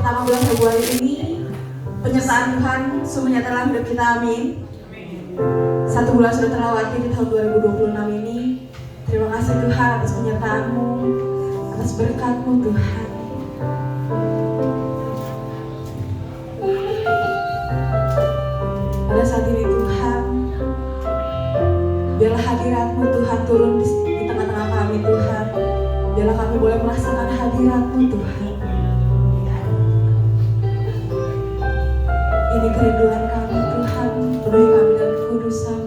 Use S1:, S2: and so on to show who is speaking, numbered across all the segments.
S1: pertama bulan Februari ini, penyertaan Tuhan semuanya dalam hidup kita, amin. 1 bulan sudah terlewati di tahun 2026 ini. Terima kasih Tuhan atas penyertaan-Mu, atas berkat-Mu Tuhan. Pada saat ini Tuhan, biarlah hadirat-Mu Tuhan turun di tengah-tengah kami Tuhan. Biarlah kami boleh merasakan hadirat-Mu Tuhan. Ini kerinduan kami Tuhan, penuhi kami dengan kekudusan.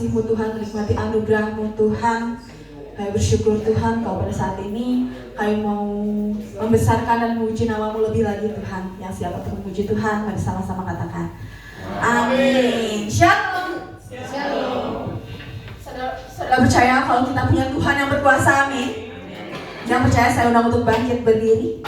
S1: kasih-Mu Tuhan, menikmati anugerah-Mu Tuhan. Kami bersyukur Tuhan Kau pada saat ini kami mau membesarkan dan memuji nama-Mu lebih lagi Tuhan. Yang siapa untuk memuji Tuhan, mari sama-sama katakan amin. Shalom. Shalom. Saudara percaya kalau kita punya Tuhan yang berkuasa, amin. Yang percaya saya undang untuk bangkit berdiri.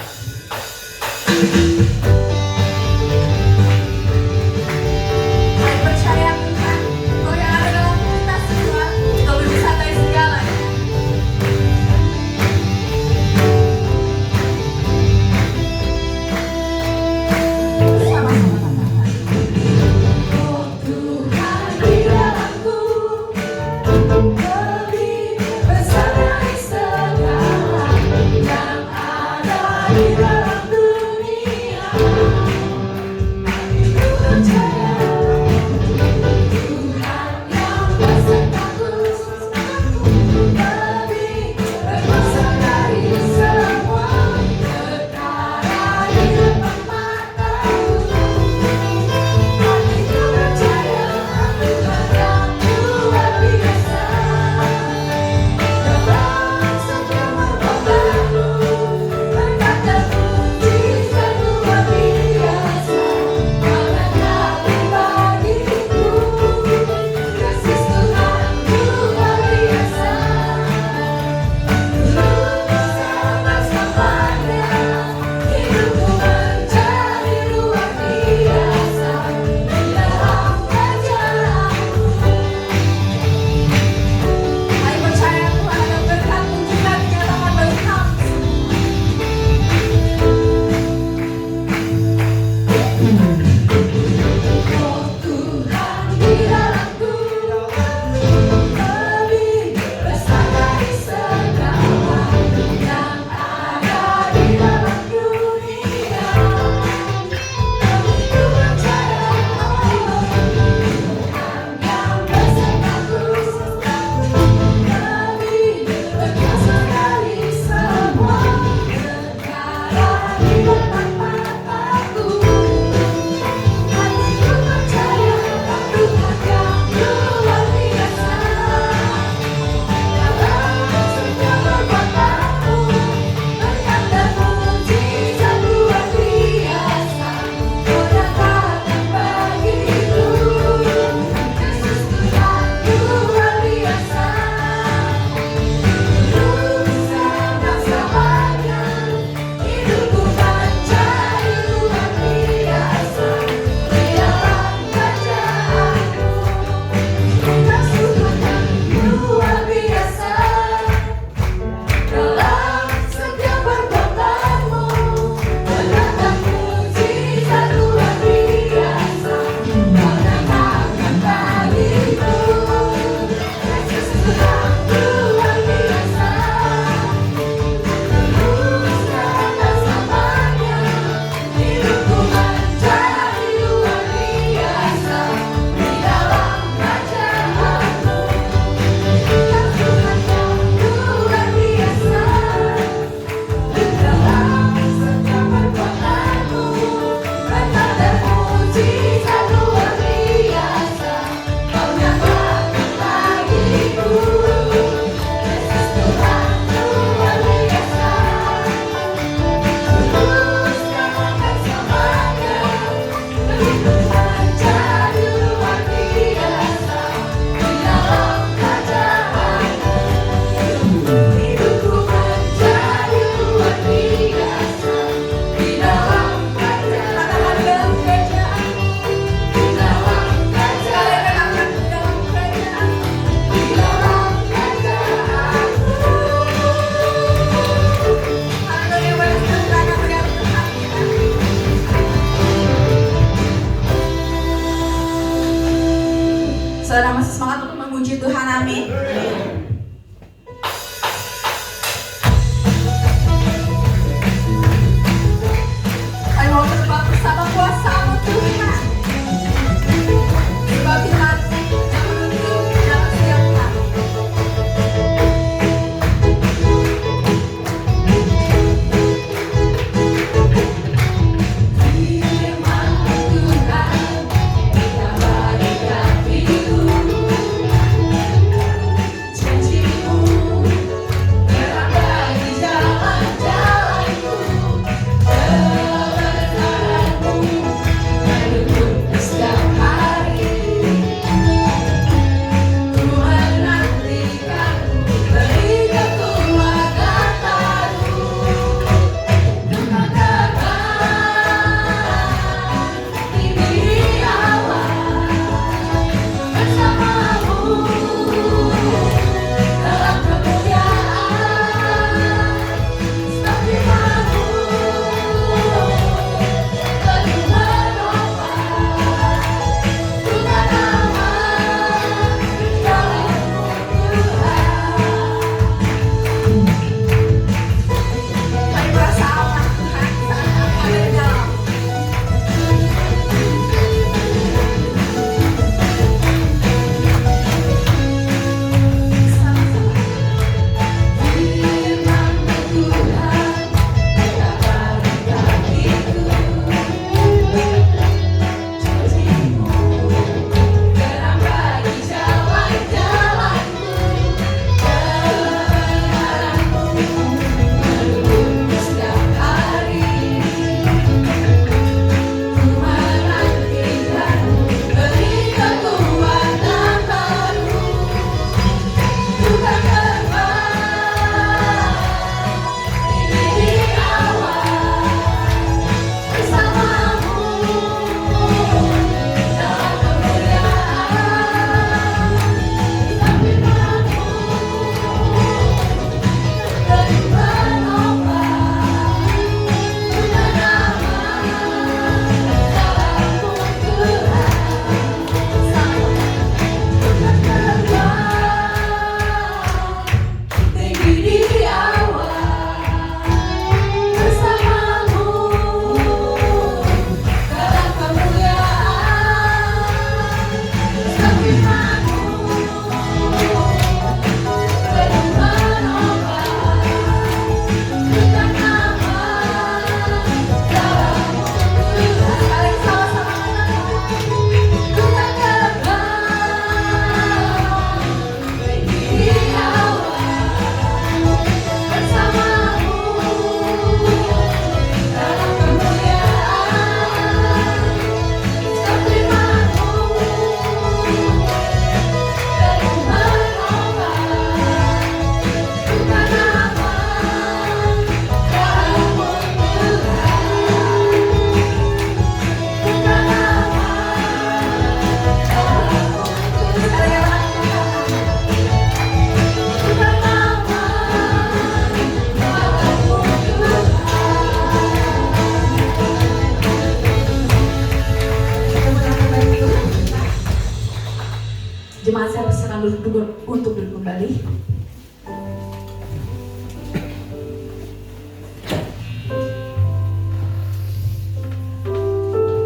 S1: silakan untuk duduk kembali.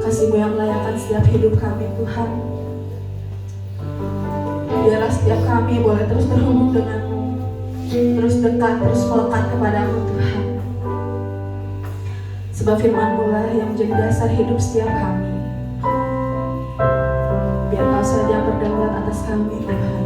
S1: Kasih-Mu yang melayakan setiap hidup kami Tuhan. Biarlah setiap kami boleh terus terhubung dengan-Mu, terus dekat, terus melekat kepada-Mu Tuhan. Sebab firman-Mu lah yang menjadi dasar hidup setiap kami. Biar Kau saja berdaulat atas kami Tuhan.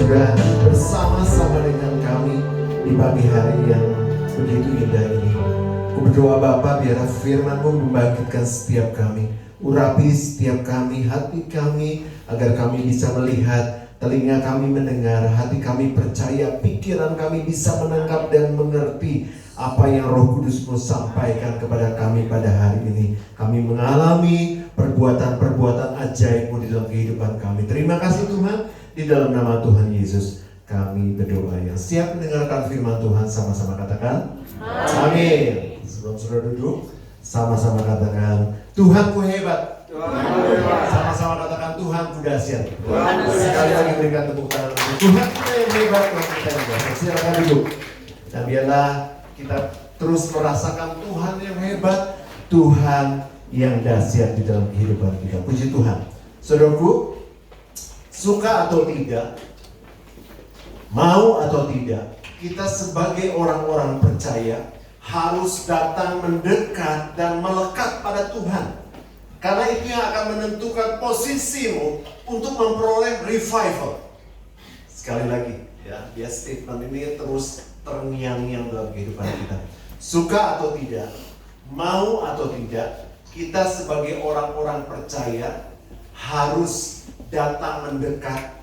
S2: sudah bersama-sama dengan kami di pagi hari yang begitu indah ini. Aku berdoa Bapa, biarlah firman-Mu membangkitkan setiap kami, urapi setiap kami, hati kami, agar kami bisa melihat, telinga kami mendengar, hati kami percaya, pikiran kami bisa menangkap dan mengerti apa yang Roh Kudus mau sampaikan kepada kami pada hari ini. Kami mengalami perbuatan-perbuatan ajaib-Mu di dalam kehidupan kami. Terima kasih Tuhan, di dalam nama Tuhan Yesus kami berdoa. Yang siap mendengarkan firman Tuhan sama-sama katakan amin. Sebelum sudah duduk, sama-sama katakan Tuhanku hebat. Sama-sama katakan Tuhanku dahsyat. Sekali lagi berikan tepuk tangan. Tuhanku yang hebat, Tuhan kita yang dahsyat. Silakan duduk. Dan biarlah kita terus merasakan Tuhan yang hebat, Tuhan yang dahsyat di dalam kehidupan kita. Puji Tuhan. Saudaraku, suka atau tidak, mau atau tidak, kita sebagai orang-orang percaya harus datang mendekat dan melekat pada Tuhan. Karena itu yang akan menentukan posisimu untuk memperoleh revival. Sekali lagi, ya, biar statement ini terus terngiang-ngiang dalam kehidupan kita. Suka atau tidak, mau atau tidak, kita sebagai orang-orang percaya harus datang mendekat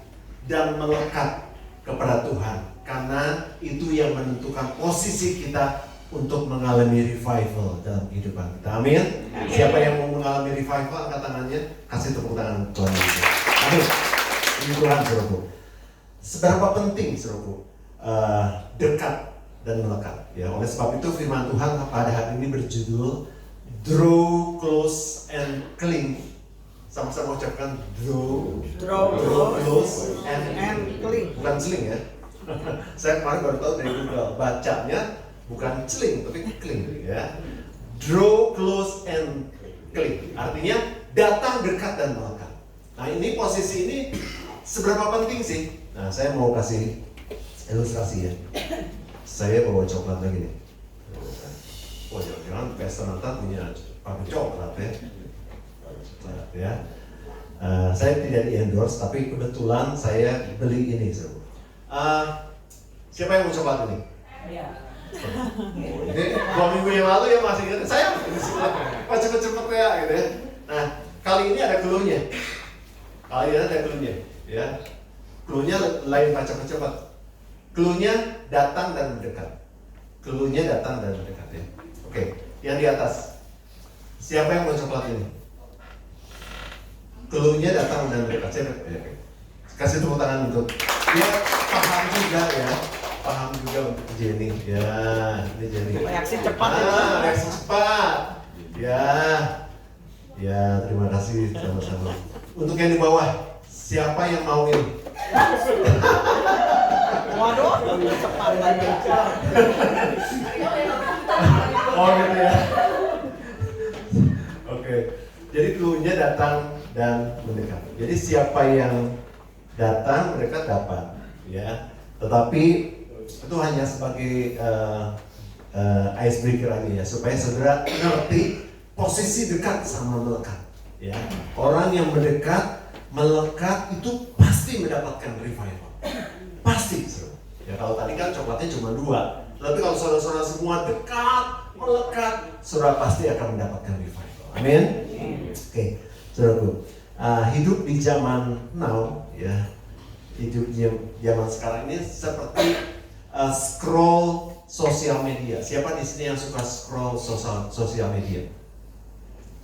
S2: dan melekat kepada Tuhan. Karena itu yang menentukan posisi kita untuk mengalami revival dalam kehidupan kita. Amin. Siapa yang mau mengalami revival, angkat tangannya, kasih tepuk tangan Tuhan Yesus. Amin. Ini Tuhan, saudaraku. Seberapa penting, saudaraku, dekat dan melekat. Ya, oleh sebab itu firman Tuhan pada hari ini berjudul Draw Close and Cling. Sama-sama ucapkan draw close and cling. Bukan celing ya. Saya kemarin baru tahu dari Google, bacanya bukan celing tapi cling ya. Draw close and cling. Artinya datang dekat dan melekat. Nah, ini posisi ini seberapa penting sih? Nah, saya mau kasih ilustrasi ya. Saya bawa coklat lagi nih. Oh, jangan pesta Natal punya pakai coklat ya. Ya. Saya tidak di-endorse, tapi kebetulan saya beli ini. Siapa yang mau coklat ini? Iya. Ini 2 minggu yang lalu ya masih ingat. Saya cepet-cepet ya gitu ya. Nah, kali ini ada clue-nya. Ya. Clue-nya lain cepet-cepet. Clue-nya datang dan mendekat. Ya. Oke, yang di atas. Siapa yang mau coklat ini? Clue-nya datang dan mendekat. Kasih tepuk tangan untuk dia paham juga ya. Paham juga untuk Jenny. Ya, ini Jenny.
S3: Reaksi cepat.
S2: Reaksi cepat. Ya, terima kasih sama-sama. Untuk yang di bawah, siapa yang mau ini?
S3: Waduh, cepat banget.
S2: Oh gitu ya. Oke. Jadi clue-nya datang dan mendekat. Jadi siapa yang datang, mereka dapat, ya. Tetapi itu hanya sebagai icebreaker aja ya, supaya saudara ngerti posisi dekat sama melekat. Ya, orang yang mendekat, melekat itu pasti mendapatkan revival, pasti. Ya, kalau tadi kan coklatnya cuma 2, tapi kalau saudara-saudara semua dekat, melekat, saudara pasti akan mendapatkan revival. Amin. Oke, saudaraku, hidup di zaman now, ya, hidup di zaman sekarang ini seperti scroll sosial media. Siapa di sini yang suka scroll sosial media?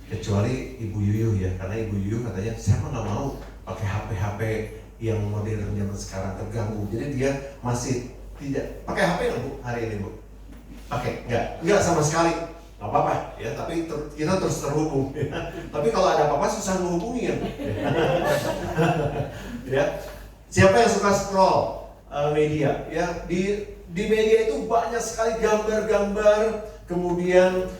S2: Kecuali Ibu Yuyu ya, karena Ibu Yuyu katanya siapa nggak mau pakai HP yang modern zaman sekarang, terganggu. Jadi dia masih tidak pakai HP nggak Bu hari ini Bu? Pakai? Nggak sama sekali. Nggak apa-apa ya, tapi kita terus terhubung. Ya. Tapi kalau ada apa-apa susah menghubungi ya. Ya. Siapa yang suka scroll media? Ya, di media itu banyak sekali gambar-gambar, kemudian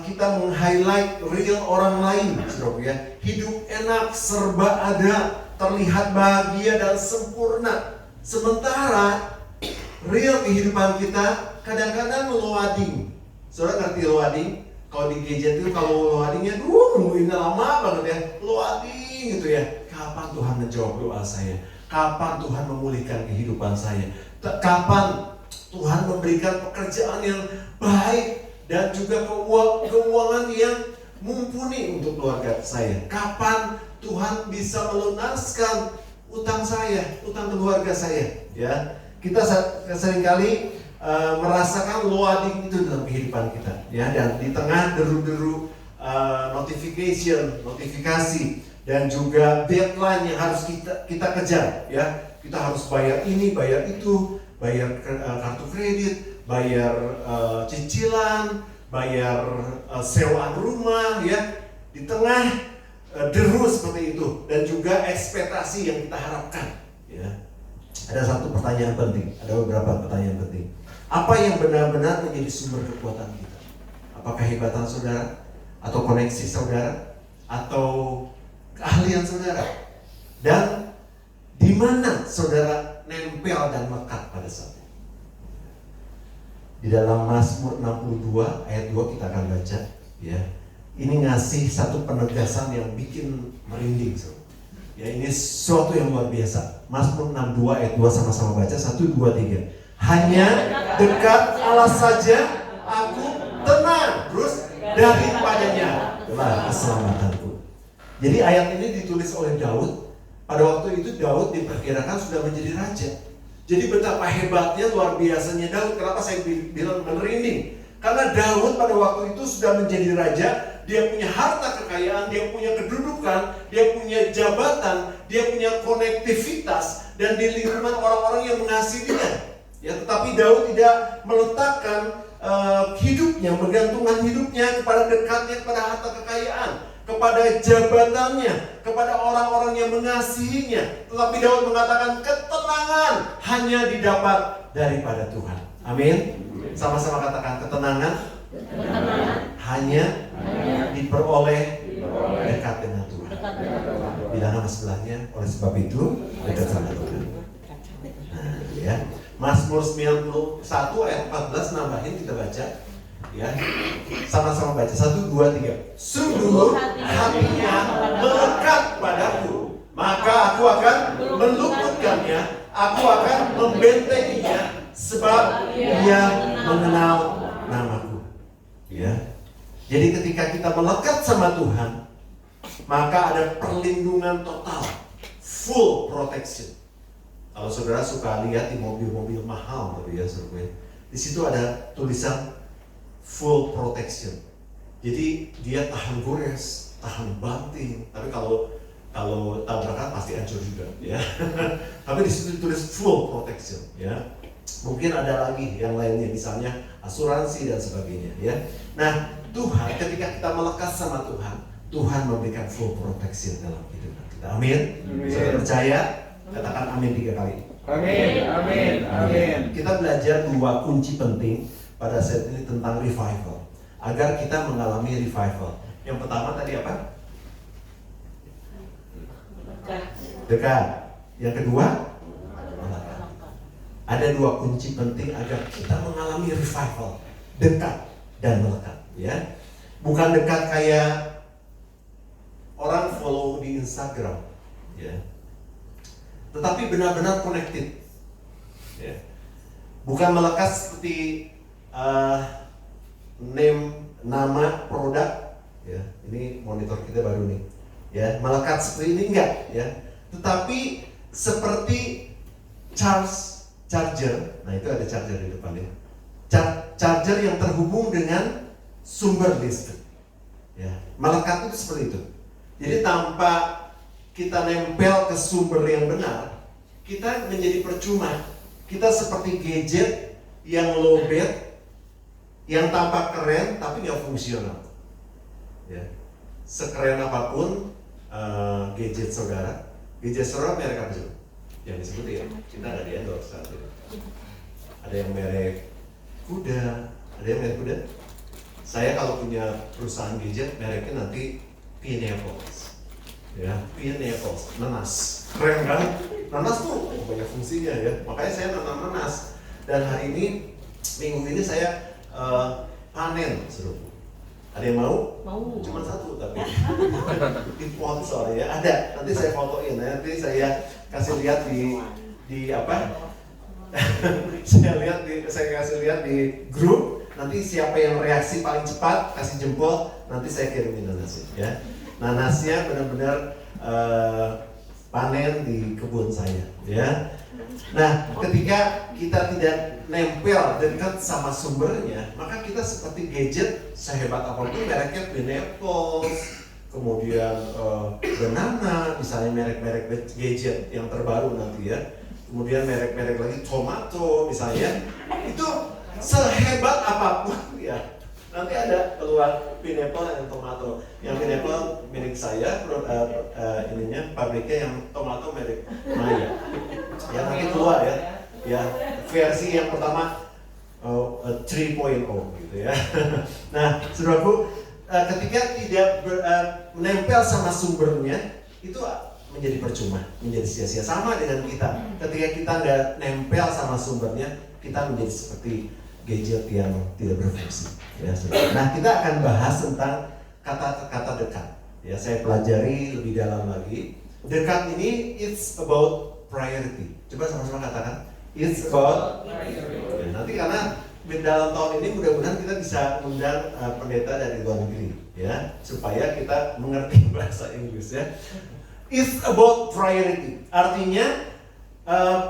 S2: kita meng-highlight real orang lain, saudara ya. Hidup enak, serba ada, terlihat bahagia dan sempurna. Sementara real kehidupan kita kadang-kadang loading. Saudara ngerti loading? Kalau di gadget itu kalau loadingnya, nungguinnya lama banget ya. Loading gitu ya. Kapan Tuhan menjawab doa saya? Kapan Tuhan memulihkan kehidupan saya? Kapan Tuhan memberikan pekerjaan yang baik dan juga keuangan yang mumpuni untuk keluarga saya? Kapan Tuhan bisa melunaskan utang saya, utang keluarga saya? Ya, kita seringkali merasakan loading itu dalam kehidupan kita, ya. Dan di tengah deru-deru notifikasi dan juga deadline yang harus kita kejar, ya. Kita harus bayar ini, bayar itu, bayar kartu kredit, bayar cicilan, bayar sewaan rumah, ya. Di tengah deru seperti itu dan juga ekspektasi yang kita harapkan, ya. Ada satu pertanyaan penting, ada beberapa pertanyaan penting. Apa yang benar-benar menjadi sumber kekuatan kita? Apakah kehebatan saudara, atau koneksi saudara, atau keahlian saudara? Dan di mana saudara nempel dan melekat pada saat itu? Di dalam Mazmur 62 ayat 2 kita akan baca, ya. Ini ngasih satu penegasan yang bikin merinding, so. Ya, ini sesuatu yang luar biasa. Mazmur 62 ayat 2 sama-sama baca, 1, 2, 3. Hanya dekat Allah saja aku tenang, terus daripadanya lah keselamatanku. Jadi ayat ini ditulis oleh Daud. Pada waktu itu Daud diperkirakan sudah menjadi raja. Jadi betapa hebatnya, luar biasanya Daud. Kenapa saya bilang merinding? Karena Daud pada waktu itu sudah menjadi raja. Dia punya harta kekayaan, dia punya kedudukan, dia punya jabatan, dia punya konektivitas, dan di lingkungan orang-orang yang mengasihi dia. Ya, tetapi Daud tidak meletakkan hidupnya, menggantungkan hidupnya kepada dekatnya, kepada harta kekayaan, kepada jabatannya, kepada orang-orang yang mengasihinya. Tetapi Daud mengatakan ketenangan hanya didapat daripada Tuhan. Amin. Sama-sama katakan ketenangan hanya diperoleh dekat dengan Tuhan. Bilang sama sebelahnya, oleh sebab itu dekat sama Tuhan. Nah, ya. Mazmur 91 ayat 14 nambahin kita baca, ya. Sama-sama baca, 1, 2, 3. Sungguh hatinya melekat padaku, maka aku akan meluputkannya, aku akan membentenginya, sebab dia mengenal namaku. Ya. Jadi ketika kita melekat sama Tuhan, maka ada perlindungan total, full protection. Kalau saudara suka lihat di mobil-mobil mahal, gitu ya, saudara, di situ ada tulisan full protection. Jadi dia tahan gores, tahan banting. Tapi kalau tabrakan pasti hancur juga, ya. Tapi di situ ditulis full protection, ya. Mungkin ada lagi yang lainnya, misalnya asuransi dan sebagainya, ya. Nah, Tuhan, ketika kita melekat sama Tuhan, Tuhan memberikan full protection dalam kehidupan kita. Amin. Saudara percaya? Katakan amin 3 kali.
S3: Amin, amin, amin.
S2: Kita belajar 2 kunci penting pada saat ini tentang revival, agar kita mengalami revival. Yang pertama tadi apa? Dekat. Yang kedua, melekat. Ada 2 kunci penting agar kita mengalami revival, dekat dan melekat, ya. Bukan dekat kayak orang follow di Instagram, ya. Tetapi benar-benar connected, ya. Bukan melekat seperti nama produk, ya. Ini monitor kita baru nih, ya. Melekat seperti ini enggak, ya. Tetapi seperti charger. Nah, itu ada charger di depannya. Charger yang terhubung dengan sumber listrik, ya. Melekat itu seperti itu. Jadi tanpa kita nempel ke sumber yang benar, kita menjadi percuma. Kita seperti gadget yang lowbat, yang tampak keren tapi nggak fungsional, ya. Sekeren apapun gadget saudara merek apa sih? Yang disebut ya, kita ada di endorse saat ini. Ada yang merek kuda, ada yang merek kuda. Saya kalau punya perusahaan gadget, mereknya nanti Pineapples, ya, Pineapples, nanas, keren kan? Nanas tuh banyak fungsinya, ya. Makanya saya nanam nanas. Dan hari ini, minggu ini saya panen, saudara. Ada yang mau?
S1: Mau.
S2: Cuma satu tapi di sponsor ya. Ada. Nanti saya fotoin. Nanti saya kasih lihat di apa? saya kasih lihat di grup. Nanti siapa yang reaksi paling cepat kasih jempol. Nanti saya kirimin nanasnya ya. Nanasnya benar-benar panen di kebun saya ya. Nah, ketika kita tidak nempel dekat sama sumbernya, maka kita seperti gadget sehebat apapun mereknya Pineapples, kemudian Banana, misalnya merek-merek gadget yang terbaru nanti ya. Kemudian merek-merek lagi Tomato misalnya, itu sehebat apapun ya. Nanti ada keluar Pineapple dan Tomato. Yang Pineapple milik saya, ininya pabriknya, yang Tomato milik Maya. Ya nanti keluar ya. Ya versi yang pertama 3.0 gitu ya. Nah, saudaraku, ketika tidak menempel sama sumbernya, itu menjadi percuma, menjadi sia-sia. Sama dengan kita. Ketika kita nggak nempel sama sumbernya, kita menjadi seperti gadget yang tidak berfungsi. Ya, nah, kita akan bahas tentang kata-kata dekat. Ya, saya pelajari lebih dalam lagi. Dekat ini it's about priority. Coba sama-sama katakan, it's about priority. Ya, nanti karena dalam tahun ini mudah-mudahan kita bisa undang pendeta dari luar negeri, ya, supaya kita mengerti bahasa Inggris ya. It's about priority. Artinya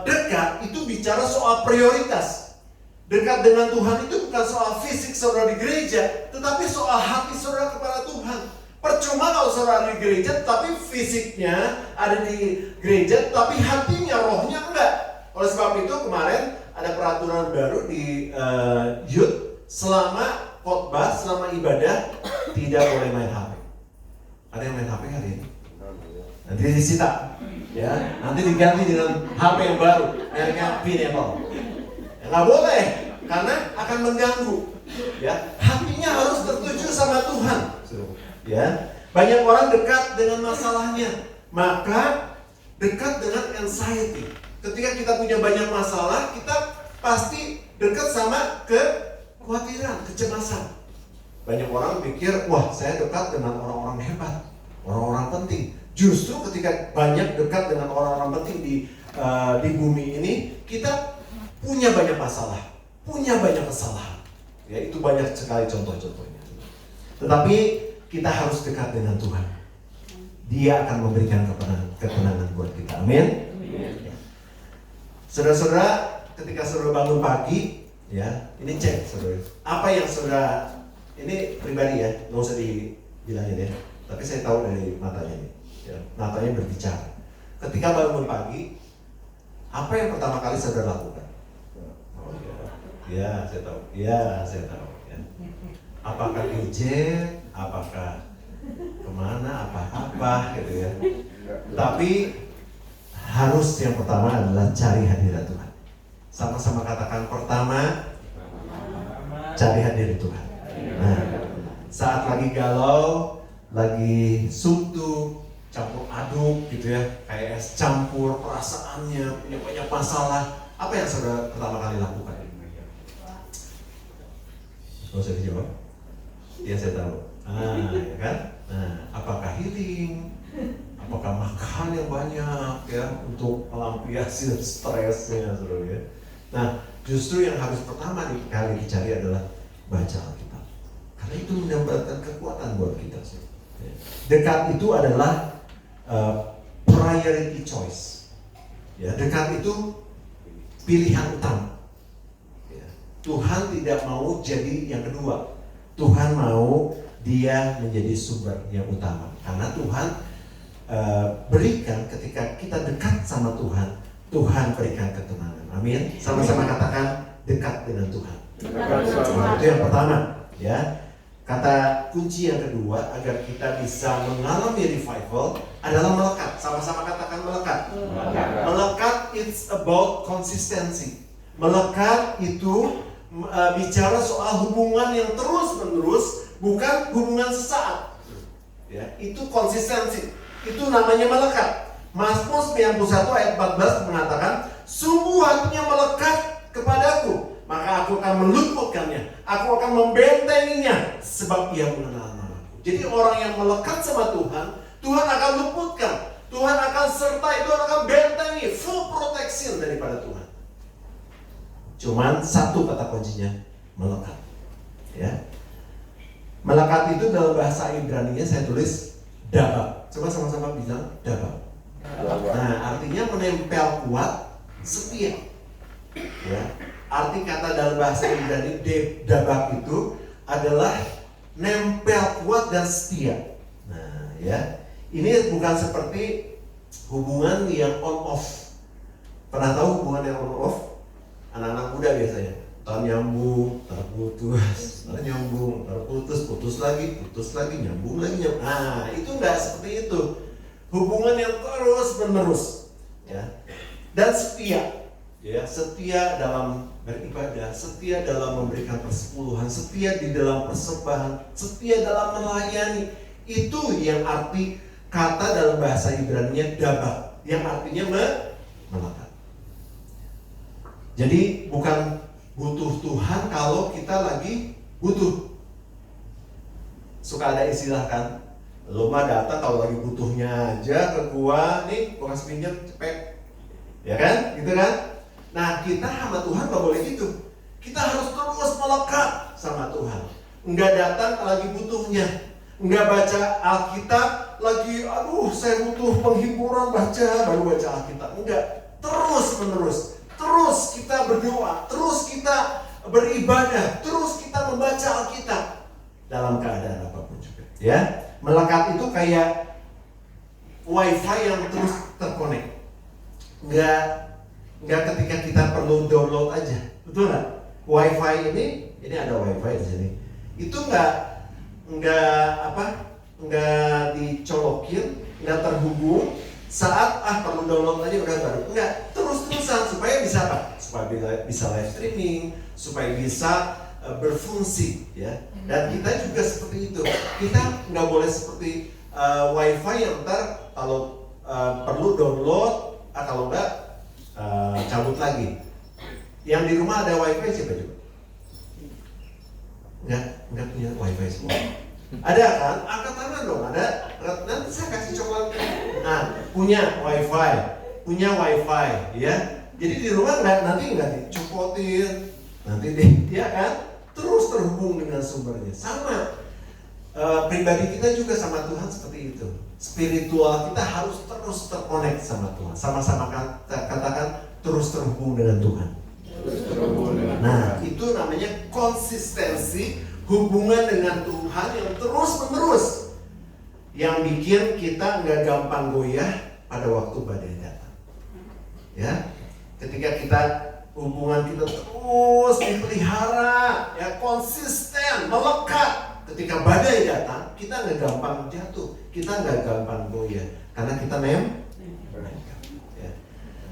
S2: dekat itu bicara soal prioritas. Dekat dengan Tuhan itu bukan soal fisik saudara di gereja, tetapi soal hati saudara kepada Tuhan. Percuma kalau saudara di gereja, tapi fisiknya ada di gereja, tapi hatinya, rohnya enggak. Oleh sebab itu kemarin ada peraturan baru di youth, selama khotbah, selama ibadah tidak boleh main HP. Ada yang main HP hari ini? Nanti disita, ya. Nanti diganti dengan HP yang baru, mereknya Pineapple. Nggak boleh, karena akan mengganggu. Ya, hatinya harus tertuju sama Tuhan. Ya, banyak orang dekat dengan masalahnya, maka dekat dengan anxiety. Ketika kita punya banyak masalah, kita pasti dekat sama kekhawatiran, kecemasan. Banyak orang pikir, wah, saya dekat dengan orang-orang hebat, orang-orang penting. Justru ketika banyak dekat dengan orang-orang penting di bumi ini, kita punya banyak masalah, punya banyak kesalahan. Ya, itu banyak sekali contoh-contohnya. Tetapi kita harus dekat dengan Tuhan. Dia akan memberikan ketenangan buat kita. Amin. Saudara-saudara, ketika saudara bangun pagi, ya, ini cek saudara. Apa yang saudara, ini pribadi ya, nggak usah dibilangin ya. Tapi saya tahu dari matanya nih, ya, matanya berbicara. Ketika bangun pagi, apa yang pertama kali saudara lakukan? Ya, saya tahu. Ya, saya tahu. Ya. Apakah gadget? Apakah kemana? Apa gitu ya. Tapi harus yang pertama adalah cari hadirat Tuhan. Sama-sama katakan, pertama cari hadirat Tuhan. Nah, saat lagi galau, lagi suntuk, campur aduk gitu ya, kayak es campur perasaannya, punya banyak masalah, apa yang saudara pertama kali lakukan? Gak usah dijawab. Ya, saya tahu. Ya kan? Nah, apakah healing? Apakah makan yang banyak ya untuk melampiaskan stresnya, saudara ya? Nah, justru yang harus pertama kali dicari adalah baca Alkitab. Karena itu mendapatkan kekuatan buat kita. Ya. Dekat itu adalah priority choice. Ya, dekat itu pilihan utama. Tuhan tidak mau jadi yang kedua. Tuhan mau dia menjadi sumber yang utama. Karena Tuhan berikan ketika kita dekat sama Tuhan, Tuhan berikan ketenangan. Amin. Sama-sama katakan dekat dengan Tuhan. Itu yang pertama, ya. Kata kunci yang kedua agar kita bisa mengalami revival adalah melekat. Sama-sama katakan melekat. Melekat it's about consistency. Melekat itu bicara soal hubungan yang terus-menerus, bukan hubungan sesaat. Ya, itu konsistensi. Itu namanya melekat. Mazmur 91 ayat 14 mengatakan, sungguh hatinya melekat kepadaku, maka aku akan meluputkannya, aku akan membentenginya, sebab ia mengenal Jadi orang yang melekat sama Tuhan, Tuhan akan luputkan, Tuhan akan sertai, Tuhan akan bentengi, full protection daripada Tuhan. Cuman satu kata kuncinya, melekat. Ya. Melekat itu dalam bahasa Ibrani-nya saya tulis dabak. Coba sama-sama bilang dabak. Nah, artinya menempel kuat, setia. Ya. Arti kata dalam bahasa Ibrani dabak itu adalah nempel kuat dan setia. Nah, ya. Ini bukan seperti hubungan yang on off. Pernah tahu hubungan yang on off? Anak-anak muda biasanya. Ntar nyambung, ntar putus, ntar nyambung, ntar putus, putus lagi, nyambung lagi, nyambung. Nah, itu enggak seperti itu. Hubungan yang terus menerus, ya. Dan setia, ya, setia dalam beribadah, setia dalam memberikan persepuluhan, setia di dalam persembahan, setia dalam melayani. Itu yang arti kata dalam bahasa Ibrani-nya dabak, yang artinya melekat. Jadi bukan butuh Tuhan kalau kita lagi butuh. Suka ada istilah kan, lo mah datang kalau lagi butuhnya aja ke gua, nih gua kasih pinjam cepet, ya kan, gitu kan? Nah, kita sama Tuhan gak boleh gitu. Kita harus terus melekat sama Tuhan. Enggak datang lagi butuhnya, enggak baca Alkitab lagi, aduh saya butuh penghiburan baca, baru baca Alkitab. Enggak, terus menerus. Terus kita berdoa, terus kita beribadah, terus kita membaca Alkitab dalam keadaan apapun juga. Ya, melekat itu kayak wifi yang terus terkonek. Enggak ketika kita perlu download aja, betul nggak? Wifi ini ada wifi di sini. Itu enggak dicolokin, enggak terhubung. Saat perlu download aja udah baru. Enggak, terus-terusan supaya bisa apa? Supaya bisa live streaming, supaya bisa berfungsi, ya. Dan kita juga seperti itu. Kita nggak boleh seperti wifi yang ntar kalau perlu download, kalau enggak cabut lagi. Yang di rumah ada wifi siapa juga? Enggak punya wifi semua. Ada kan? Angkat tangan dong, ada. Nanti saya kasih coklat. Nah, punya wifi, ya. Jadi di rumah nanti nggak dicopotin, nanti ya kan? Terus terhubung dengan sumbernya. Sama pribadi kita juga sama Tuhan seperti itu. Spiritual kita harus terus terkonek sama Tuhan. Sama-sama katakan terus terhubung dengan Tuhan. Nah, itu namanya konsistensi hubungan dengan Tuhan yang terus menerus, yang bikin kita nggak gampang goyah pada waktu badai datang. Ya, ketika kita hubungan kita terus dipelihara, ya konsisten, melekat. Ketika badai datang, kita nggak gampang jatuh, kita nggak gampang goyah, karena kita ya.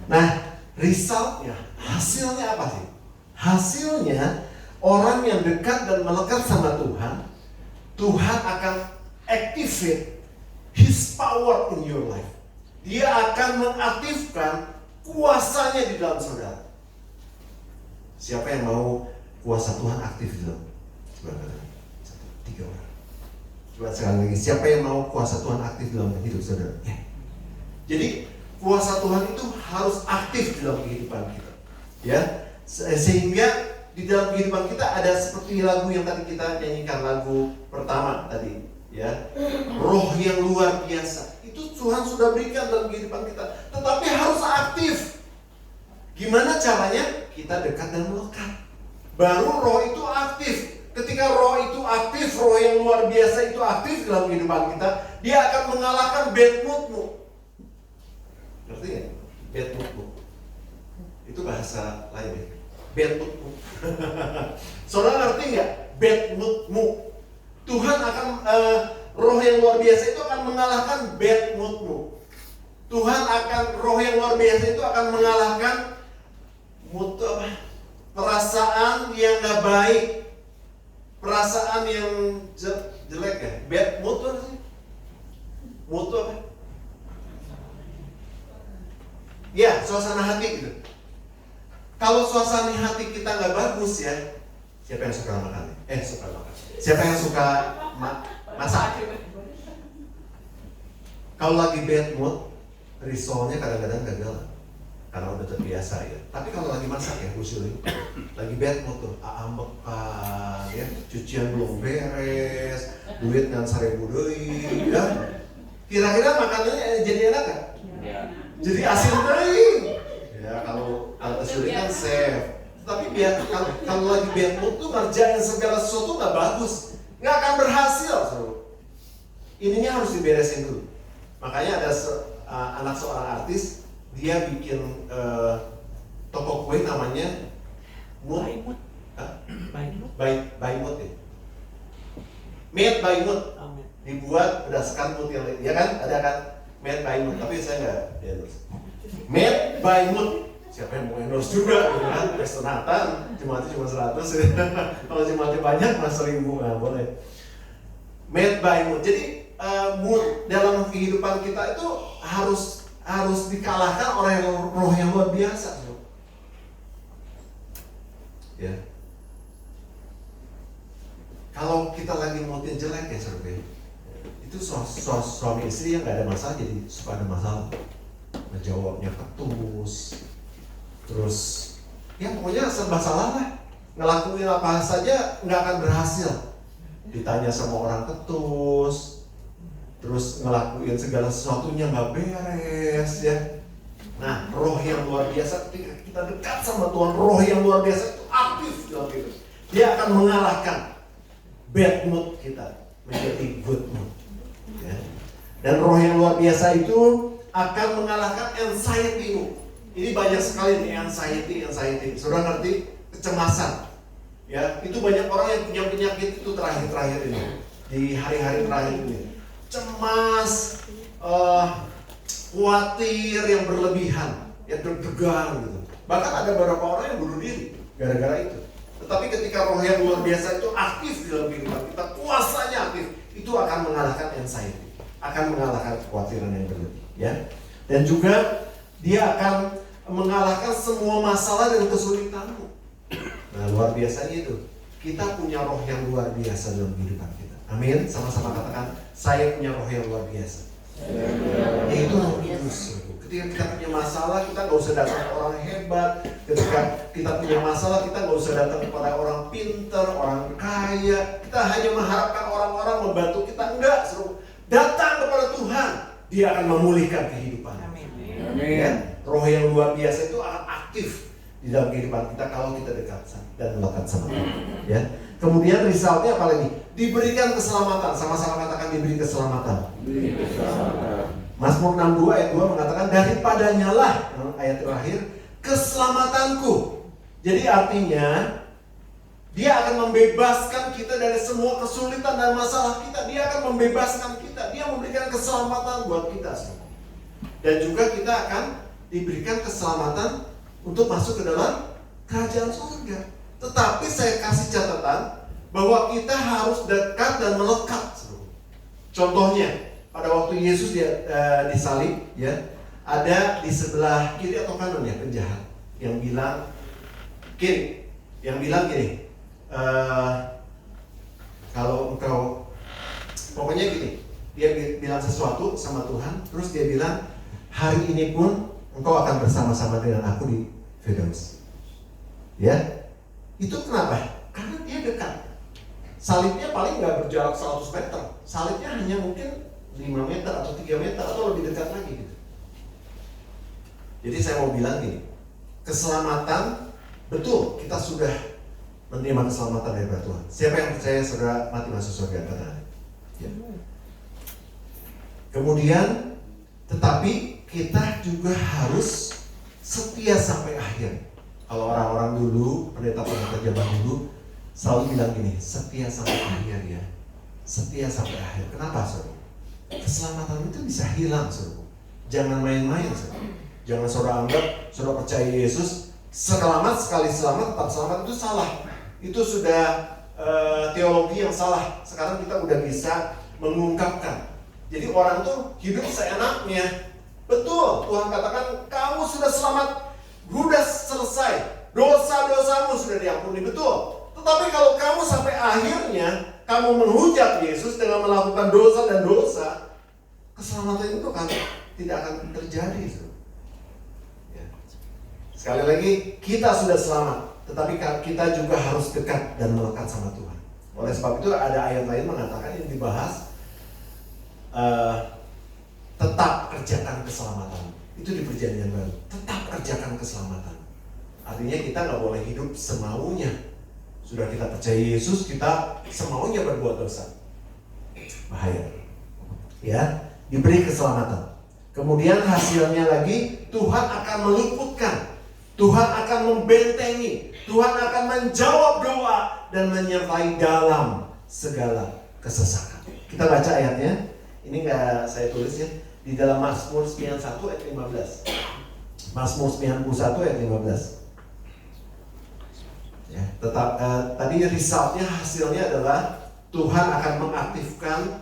S2: Nah, resultnya, hasilnya apa sih? Hasilnya orang yang dekat dan melekat sama Tuhan, Tuhan akan activate His power in your life. Dia akan mengaktifkan kuasanya di dalam saudara. Siapa yang mau kuasa Tuhan aktif di dalam? Coba katakan, 1, 3 orang. Coba sekali lagi, siapa yang mau kuasa Tuhan aktif dalam hidup saudara? Ya. Jadi kuasa Tuhan itu harus aktif di dalam kehidupan kita. Ya, sehingga di dalam kehidupan kita ada seperti lagu yang tadi kita nyanyikan, lagu pertama tadi, ya. Roh yang luar biasa. Itu Tuhan sudah berikan dalam kehidupan kita, tetapi harus aktif. Gimana caranya? Kita dekat dan melekat. Baru roh itu aktif. Ketika roh itu aktif, roh yang luar biasa itu aktif dalam kehidupan kita, dia akan mengalahkan bad moodmu. Ngerti ya? Bad moodmu. Itu bahasa lain ya. Bad moodmu. Saudara ngerti nggak? Bad moodmu. Tuhan akan roh yang luar biasa itu akan mengalahkan bad moodmu. Tuhan akan, roh yang luar biasa itu akan mengalahkan mood apa? Perasaan yang nggak baik, perasaan yang jelek ya. Bad mood apa sih? Mood apa? Ya, suasana hati gitu. Kalau suasana hati kita nggak bagus ya, siapa yang suka makan? Siapa yang suka Masak. Kalau lagi bad mood, risolnya kadang-kadang gagal karena udah terbiasa ya. Tapi kalau lagi masak ya, usulin lagi bad mood tuh, ambekan ya, cucian belum beres, duit ngan 1000 deui ya. Kira-kira makanannya jadi enak gak?
S3: Ya.
S2: Jadi asin deui. Ya kalau usulin kan safe. Tapi kalau lagi bad mood tuh ngerjain segala sesuatu nggak bagus, nggak akan berhasil. Ininya harus diberesin dulu. Makanya ada anak seorang artis, dia bikin toko kue namanya Mood. By Mood ya. Made by Mood. Dibuat berdasarkan mood yang lain. Ya kan? Ada kan? Made by Mood. Tapi saya nggak endorse. Made by Mood. Siapa yang mau endorse juga? Gitu kan? Resonatan. Jemaatnya cuma 100. Kalau jemaatnya banyak, mas 1000 nggak boleh. Made by Mood. Jadi mood dalam kehidupan kita itu harus dikalahkan oleh roh yang luar biasa. Ya. Kalau kita lagi moodnya jelek ya saudara, itu suami istri yang nggak ada masalah jadi suka ada masalah. Ngejawabnya ketus, terus ya pokoknya serba salah lah. Ngelakuin apa saja nggak akan berhasil. Ditanya sama orang ketus, terus ngelakuin segala sesuatunya nggak beres ya. Nah, roh yang luar biasa ketika kita dekat sama Tuhan, roh yang luar biasa itu aktif dalam hidup. Dia akan mengalahkan bad mood kita menjadi good mood. Ya. Dan roh yang luar biasa itu akan mengalahkan anxiety. Ini banyak sekali nih anxiety. Saudara ngerti? Kecemasan. Ya, itu banyak orang yang punya penyakit itu terakhir ini, di hari-hari terakhir ini. Cemas, khawatir yang berlebihan, ya deg-degan gitu. Bahkan ada beberapa orang yang bunuh diri gara-gara itu. Tetapi ketika roh yang luar biasa itu aktif di dalam kehidupan kita, kuasanya aktif, itu akan mengalahkan anxiety, akan mengalahkan kekhawatiran yang berlebih, ya. Dan juga dia akan mengalahkan semua masalah dan kesulitanmu. Nah, luar biasanya itu, kita punya roh yang luar biasa dalam kehidupan kita. Amin. Sama-sama katakan, saya punya roh yang luar biasa. Yaitu Roh Kudus. Ketika kita punya masalah, kita nggak usah datang ke orang hebat. Ketika kita punya masalah, kita nggak usah datang kepada orang pintar, orang kaya. Kita hanya mengharapkan orang-orang membantu kita. Enggak, suruh datang kepada Tuhan. Dia akan memulihkan kehidupan. Amin. Ya? Roh yang luar biasa itu akan aktif di dalam kehidupan kita kalau kita dekat dan melakukan sama Tuhan. Ya. Kemudian resultnya apa lagi? Diberikan keselamatan. Sama-sama katakan diberi keselamatan. Mazmur 62 ayat 2 mengatakan daripadanya lah, ayat terakhir, keselamatanku. Jadi artinya dia akan membebaskan kita dari semua kesulitan dan masalah kita. Dia akan membebaskan kita. Dia memberikan keselamatan buat kita. Dan juga kita akan diberikan keselamatan untuk masuk ke dalam kerajaan surga. Tetapi saya kasih catatan bahwa kita harus dekat dan melekat. Contohnya, pada waktu Yesus disalib, ya, ada di sebelah kiri atau kanan ya penjahat yang bilang kiri, kalau engkau, pokoknya gini, dia bilang sesuatu sama Tuhan, terus dia bilang hari ini pun engkau akan bersama-sama dengan aku di Firdaus. Ya. Itu kenapa? Karena dia dekat. Salibnya paling nggak berjarak 100 meter. Salibnya hanya mungkin 5 meter atau 3 meter atau lebih dekat lagi gitu. Jadi saya mau bilang gini, keselamatan, betul kita sudah menerima keselamatan dari Tuhan. Siapa yang percaya saudara mati masuk surga? Katakan. Ya. Kemudian, tetapi kita juga harus setia sampai akhir. Kalau orang-orang dulu, pendeta-pendeta zaman dulu selalu bilang gini, setia sampai akhir ya. Setia sampai akhir. Kenapa, saudara? Keselamatan itu bisa hilang, saudara. Jangan main-main, saudara. Jangan saudara anggap saudara percaya Yesus selamat, sekali selamat tetap selamat, itu salah. Itu sudah teologi yang salah. Sekarang kita udah bisa mengungkapkan. Jadi orang tuh hidup seenaknya. Betul, Tuhan katakan kamu sudah selamat, sudah selesai, dosa-dosamu sudah diampuni, betul. Tetapi kalau kamu sampai akhirnya kamu menghujat Yesus dengan melakukan dosa dan dosa, keselamatan itu kan tidak akan terjadi. Ya. Sekali lagi, kita sudah selamat, tetapi kita juga harus dekat dan melekat sama Tuhan. Oleh sebab itu ada ayat lain mengatakan yang dibahas, tetap kerjakan keselamatan. Itu di Perjanjian Baru. Tetap kerjakan keselamatan. Artinya kita nggak boleh hidup semaunya. Sudah kita percaya Yesus, kita semaunya berbuat dosa. Bahaya. Ya, diberi keselamatan. Kemudian hasilnya lagi, Tuhan akan meluputkan. Tuhan akan membentengi. Tuhan akan menjawab doa dan menyertai dalam segala kesesakan. Kita baca ayatnya. Ini nggak saya tulis ya. Di dalam Mazmur 91 ayat 15. Mazmur 91 ayat 15. Ya, tetap tadi resultnya, hasilnya adalah Tuhan akan mengaktifkan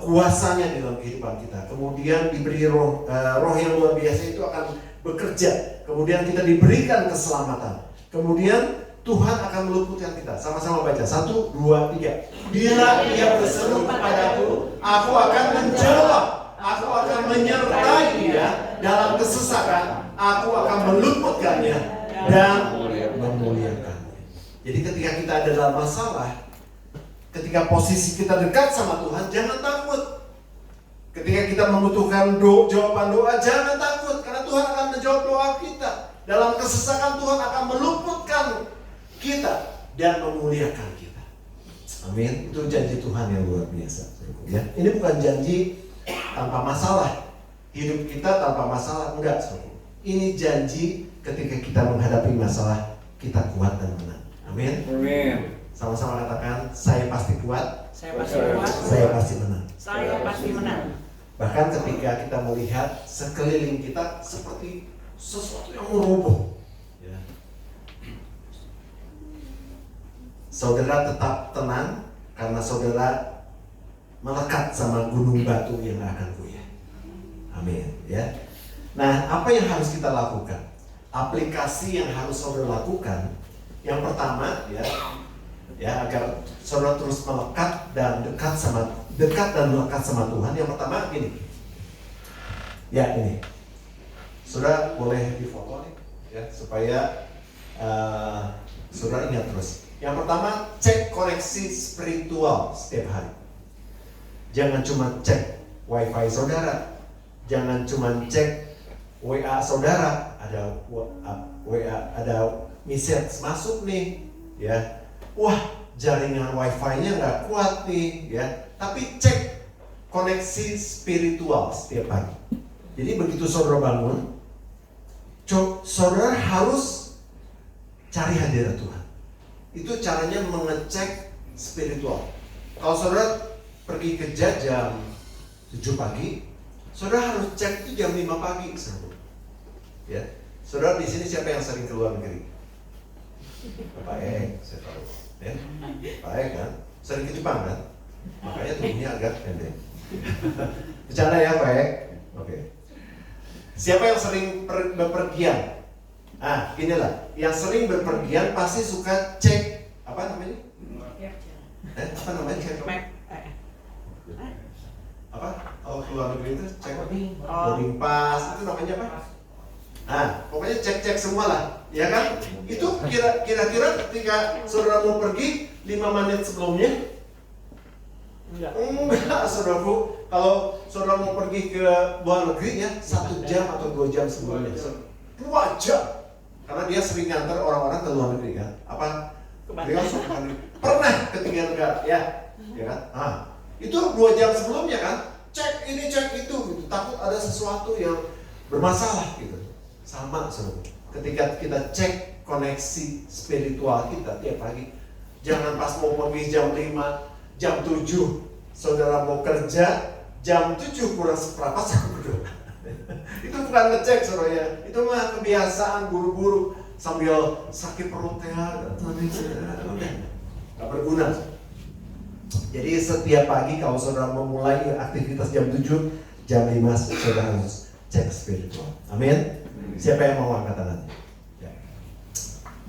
S2: kuasanya di dalam kehidupan kita. Kemudian diberi roh yang luar biasa itu akan bekerja. Kemudian kita diberikan keselamatan. Kemudian Tuhan akan meluputkan kita. Sama-sama baca. 1, 2, 3. Bila Ia berseru kepadaku, aku akan menjawab. Aku akan menyertai dia dalam kesesakan. Aku akan meluputkannya dan memuliakannya. Jadi ketika kita ada dalam masalah, ketika posisi kita dekat sama Tuhan, jangan takut. Ketika kita membutuhkan jawaban doa, jangan takut. Karena Tuhan akan menjawab doa kita. Dalam kesesakan Tuhan akan meluputkan kita dan memuliakan kita. Amin. Itu janji Tuhan yang luar biasa. Ya, ini bukan janji tanpa masalah. Hidup kita tanpa masalah, enggak. Ini janji ketika kita menghadapi masalah, kita kuat dan menang. Amin.
S3: Amin.
S2: Sama-sama katakan, saya pasti kuat.
S4: Saya pasti kuat.
S2: Saya pasti menang.
S4: Saya pasti menang.
S2: Bahkan ketika kita melihat sekeliling kita seperti sesuatu yang meroboh, ya. Saudara tetap tenang karena saudara melekat sama gunung batu yang akan goyah. Amin. Ya. Nah, apa yang harus kita lakukan? Aplikasi yang harus saudara lakukan. Yang pertama, ya agar saudara terus melekat dan dekat dan melekat sama Tuhan. Yang pertama gini. Ya ini. Saudara boleh difoto nih, ya supaya saudara ingat terus. Yang pertama, cek koneksi spiritual setiap hari. Jangan cuma cek wifi saudara, jangan cuma cek WA saudara, ada WA, ada message masuk nih, ya. Wah, jaringan wifi-nya nggak kuat nih, ya. Tapi cek koneksi spiritual setiap hari. Jadi begitu saudara bangun, saudara harus cari hadirat Tuhan. Itu caranya mengecek spiritual. Kalau saudara pergi kerja jam 7 pagi, saudara harus cek itu jam 5 pagi. Ya. Saudara di sini siapa yang sering keluar negeri? Pak saya tahu. Ya. Pak kan sering ke Jepang kan? Makanya tubuhnya agak pendek. Bercanda ya Pak Oke. Siapa yang sering berpergian? Inilah yang sering berpergian pasti suka cek apa namanya? Apa namanya cek? Apa? Oh keluar negeri itu cek boarding pass itu namanya apa? Pokoknya cek semua lah, ya kan? Itu kira-kira ketika saudara mau pergi 5 menit sebelumnya? Enggak, saudaraku. Kalau saudara mau pergi ke luar negeri ya 1 jam atau 2 jam sebelumnya. 2 jam. Karena dia sering nganter orang-orang ke luar negeri kan. Apa? Dia pernah ke 3 negara ya kan? Itu 2 jam sebelumnya kan? Cek ini cek itu gitu. Takut ada sesuatu yang bermasalah gitu. Sama saudara. Ketika kita cek koneksi spiritual kita tiap pagi, jangan pas mau pergi jam 5, jam 7 saudara mau kerja, jam 7 kurang seperempat saya berdoa. Itu bukan ngecek saudara ya. Itu mah kebiasaan buru-buru sambil sakit perut ya, nggak berguna. Jadi setiap pagi kalau saudara memulai aktivitas jam 7, jam 5 saudara harus cek spiritual. Amin. Siapa yang mau angkat tangannya? Ya.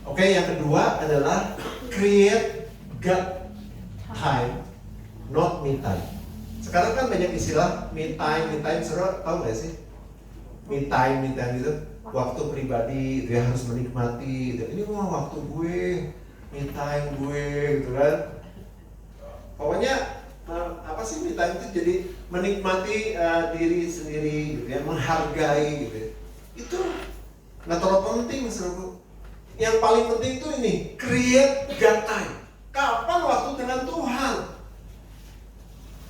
S2: Oke, yang kedua adalah create God time not me time. Sekarang kan banyak istilah me time, saudara tahu nggak sih? Me time itu waktu pribadi, dia harus menikmati. Ini mah waktu gue, me time gue, gitu kan? Pokoknya apa sih me time itu jadi menikmati diri sendiri, gitu ya, menghargai, gitu. Itu nggak terlalu penting, saudara. Yang paling penting itu ini, create God time. Kapan waktu dengan Tuhan?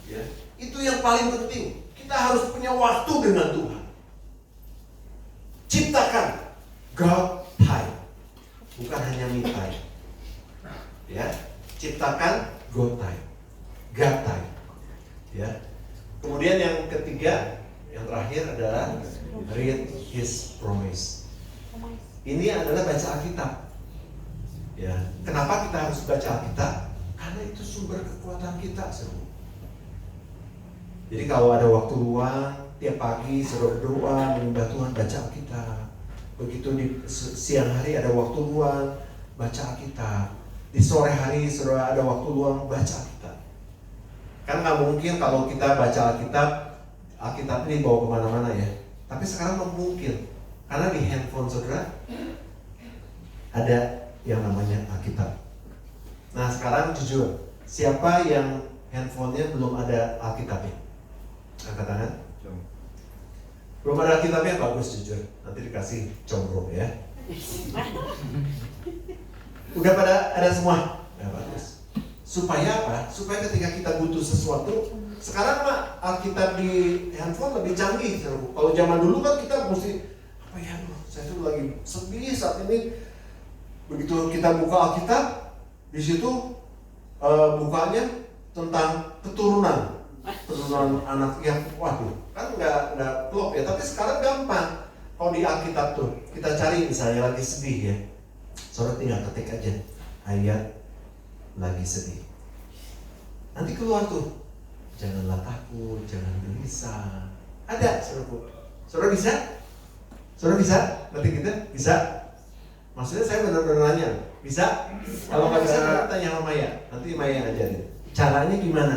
S2: Ya, itu yang paling penting. Kita harus punya waktu dengan Tuhan. Ciptakan God time, bukan hanya me time. Ya, ciptakan God time, God time. Ya. Kemudian yang ketiga, yang terakhir adalah read His promise. Ini adalah baca Alkitab. Ya, kenapa kita harus baca Alkitab? Karena itu sumber kekuatan kita, saudara. Jadi kalau ada waktu luang, tiap pagi saudara berdoa, menyembah Tuhan, baca Alkitab. Begitu di siang hari ada waktu luang, baca Alkitab. Di sore hari saudara ada waktu luang, baca Alkitab. Kan nggak mungkin kalau kita baca Alkitab ini bawa kemana-mana ya. Tapi sekarang mungkin, karena di handphone saudara ada yang namanya Alkitab. Nah sekarang jujur, siapa yang handphonenya belum ada Alkitabnya? Angkat tangan. Belum ada Alkitabnya, bagus jujur. Nanti dikasih combro ya. Udah pada ada semua? Ya bagus. Supaya apa? Supaya ketika kita butuh sesuatu, sekarang mah Alkitab di handphone lebih canggih. Kalau zaman dulu kan kita mesti apa ya? Saya tuh lagi sedih saat ini. Begitu kita buka Alkitab, di situ bukanya tentang keturunan anak yang waduh kan nggak klop ya. Tapi sekarang gampang. Kalau di Alkitab tuh kita cari misalnya lagi sedih ya, saudara tinggal ketik aja ayat lagi sedih. Nanti keluar tuh, janganlah takut, jangan gelisah. Ada, saudara bisa? Saudara bisa? Nanti kita bisa? Maksudnya saya benar-benar nanya, bisa? Kalau nggak bisa, kita tanya sama Maya. Nanti Maya yang ajarin. Caranya gimana?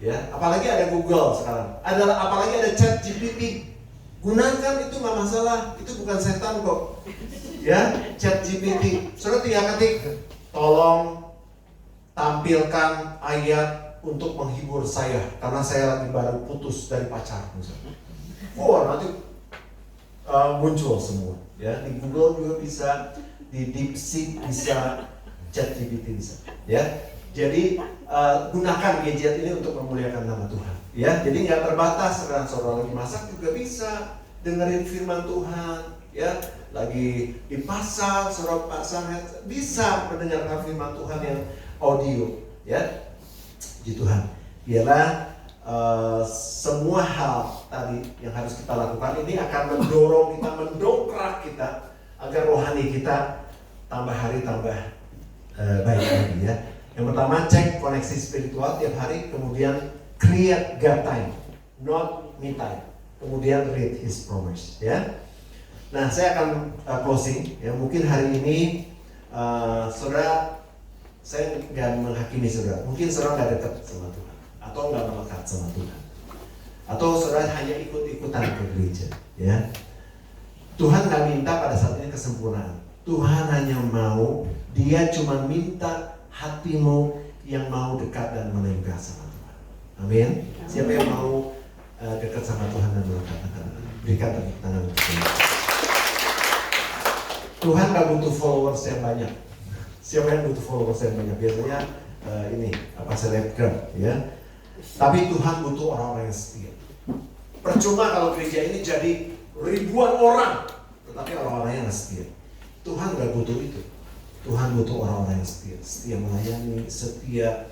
S2: Ya, apalagi ada Google sekarang. Apalagi ada ChatGPT. Gunakan itu nggak masalah. Itu bukan setan kok. Ya, ChatGPT. Saudara tinggal ketik, tolong tampilkan ayat untuk menghibur saya karena saya lagi baru putus dari pacar misalnya. Nanti muncul semua. Ya, di Google juga bisa, di DeepSeek bisa, ChatGPT bisa. Ya, jadi gunakan gadget ini untuk memuliakan nama Tuhan. Ya, jadi nggak terbatas. Sekarang saudara lagi masak juga bisa dengerin firman Tuhan. Ya, lagi di pasar, saudara pasang bisa mendengarkan firman Tuhan yang audio. Ya, puji Tuhan. Biarlah semua hal tadi yang harus kita lakukan ini akan mendorong kita, mendongkrak kita agar rohani kita tambah hari tambah baik lagi ya. Yang pertama, cek koneksi spiritual tiap hari, kemudian create God time, not me time. Kemudian read His promise ya. Nah, saya akan closing ya. Mungkin hari ini saudara, saya nggak menghakimi saudara. Mungkin saudara nggak dekat sama Tuhan atau nggak melekat sama Tuhan, atau saudara hanya ikut-ikutan ke gereja ya. Tuhan nggak minta pada saat ini kesempurnaan. Tuhan hanya mau, Dia cuma minta hatimu yang mau dekat dan menempel sama Tuhan. Amin. Siapa yang mau dekat sama Tuhan dan melekat? Berikan tepuk tangan untuk Tuhan. Tuhan nggak butuh followers yang banyak. Siapa yang butuh followers yang banyak? Biasanya selebgram ya. Tapi Tuhan butuh orang-orang yang setia. Percuma kalau gereja ini jadi ribuan orang, tetapi orang-orang yang setia. Tuhan nggak butuh itu. Tuhan butuh orang-orang yang setia, setia melayani, setia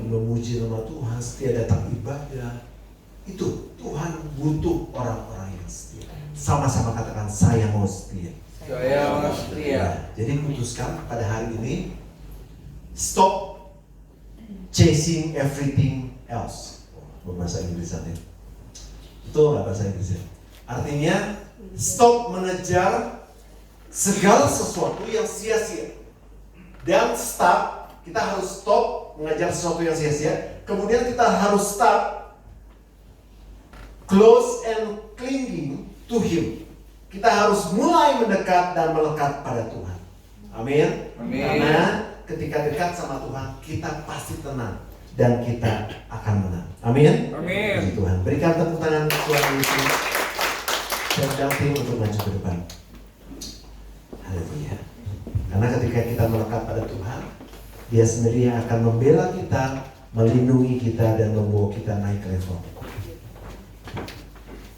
S2: memuji nama Tuhan, setia datang ibadah. Itu Tuhan butuh orang-orang yang setia. Sama-sama katakan, saya mau setia.
S3: Saya mau setia.
S2: Ya, jadi putuskan pada hari ini, stop chasing everything else. Bahasa Inggrisannya. Betul nggak bahasa Inggrisnya? Artinya, stop mengejar segala sesuatu yang sia-sia dan start Kita harus stop mengajar sesuatu yang sia-sia. Kemudian kita harus start close and clinging to Him. Kita harus mulai mendekat dan melekat pada Tuhan. Amin.
S3: Amin.
S2: Karena ketika dekat sama Tuhan, kita pasti tenang dan kita akan menang. Amin.
S3: Amin.
S2: Puji Tuhan. Berikan tepuk tangan Tuhan Yesus dan damping untuk maju ke depan. Haleluya. Karena ketika kita melekat pada Tuhan, Dia sendiri yang akan membela kita, melindungi kita, dan membawa kita naik level.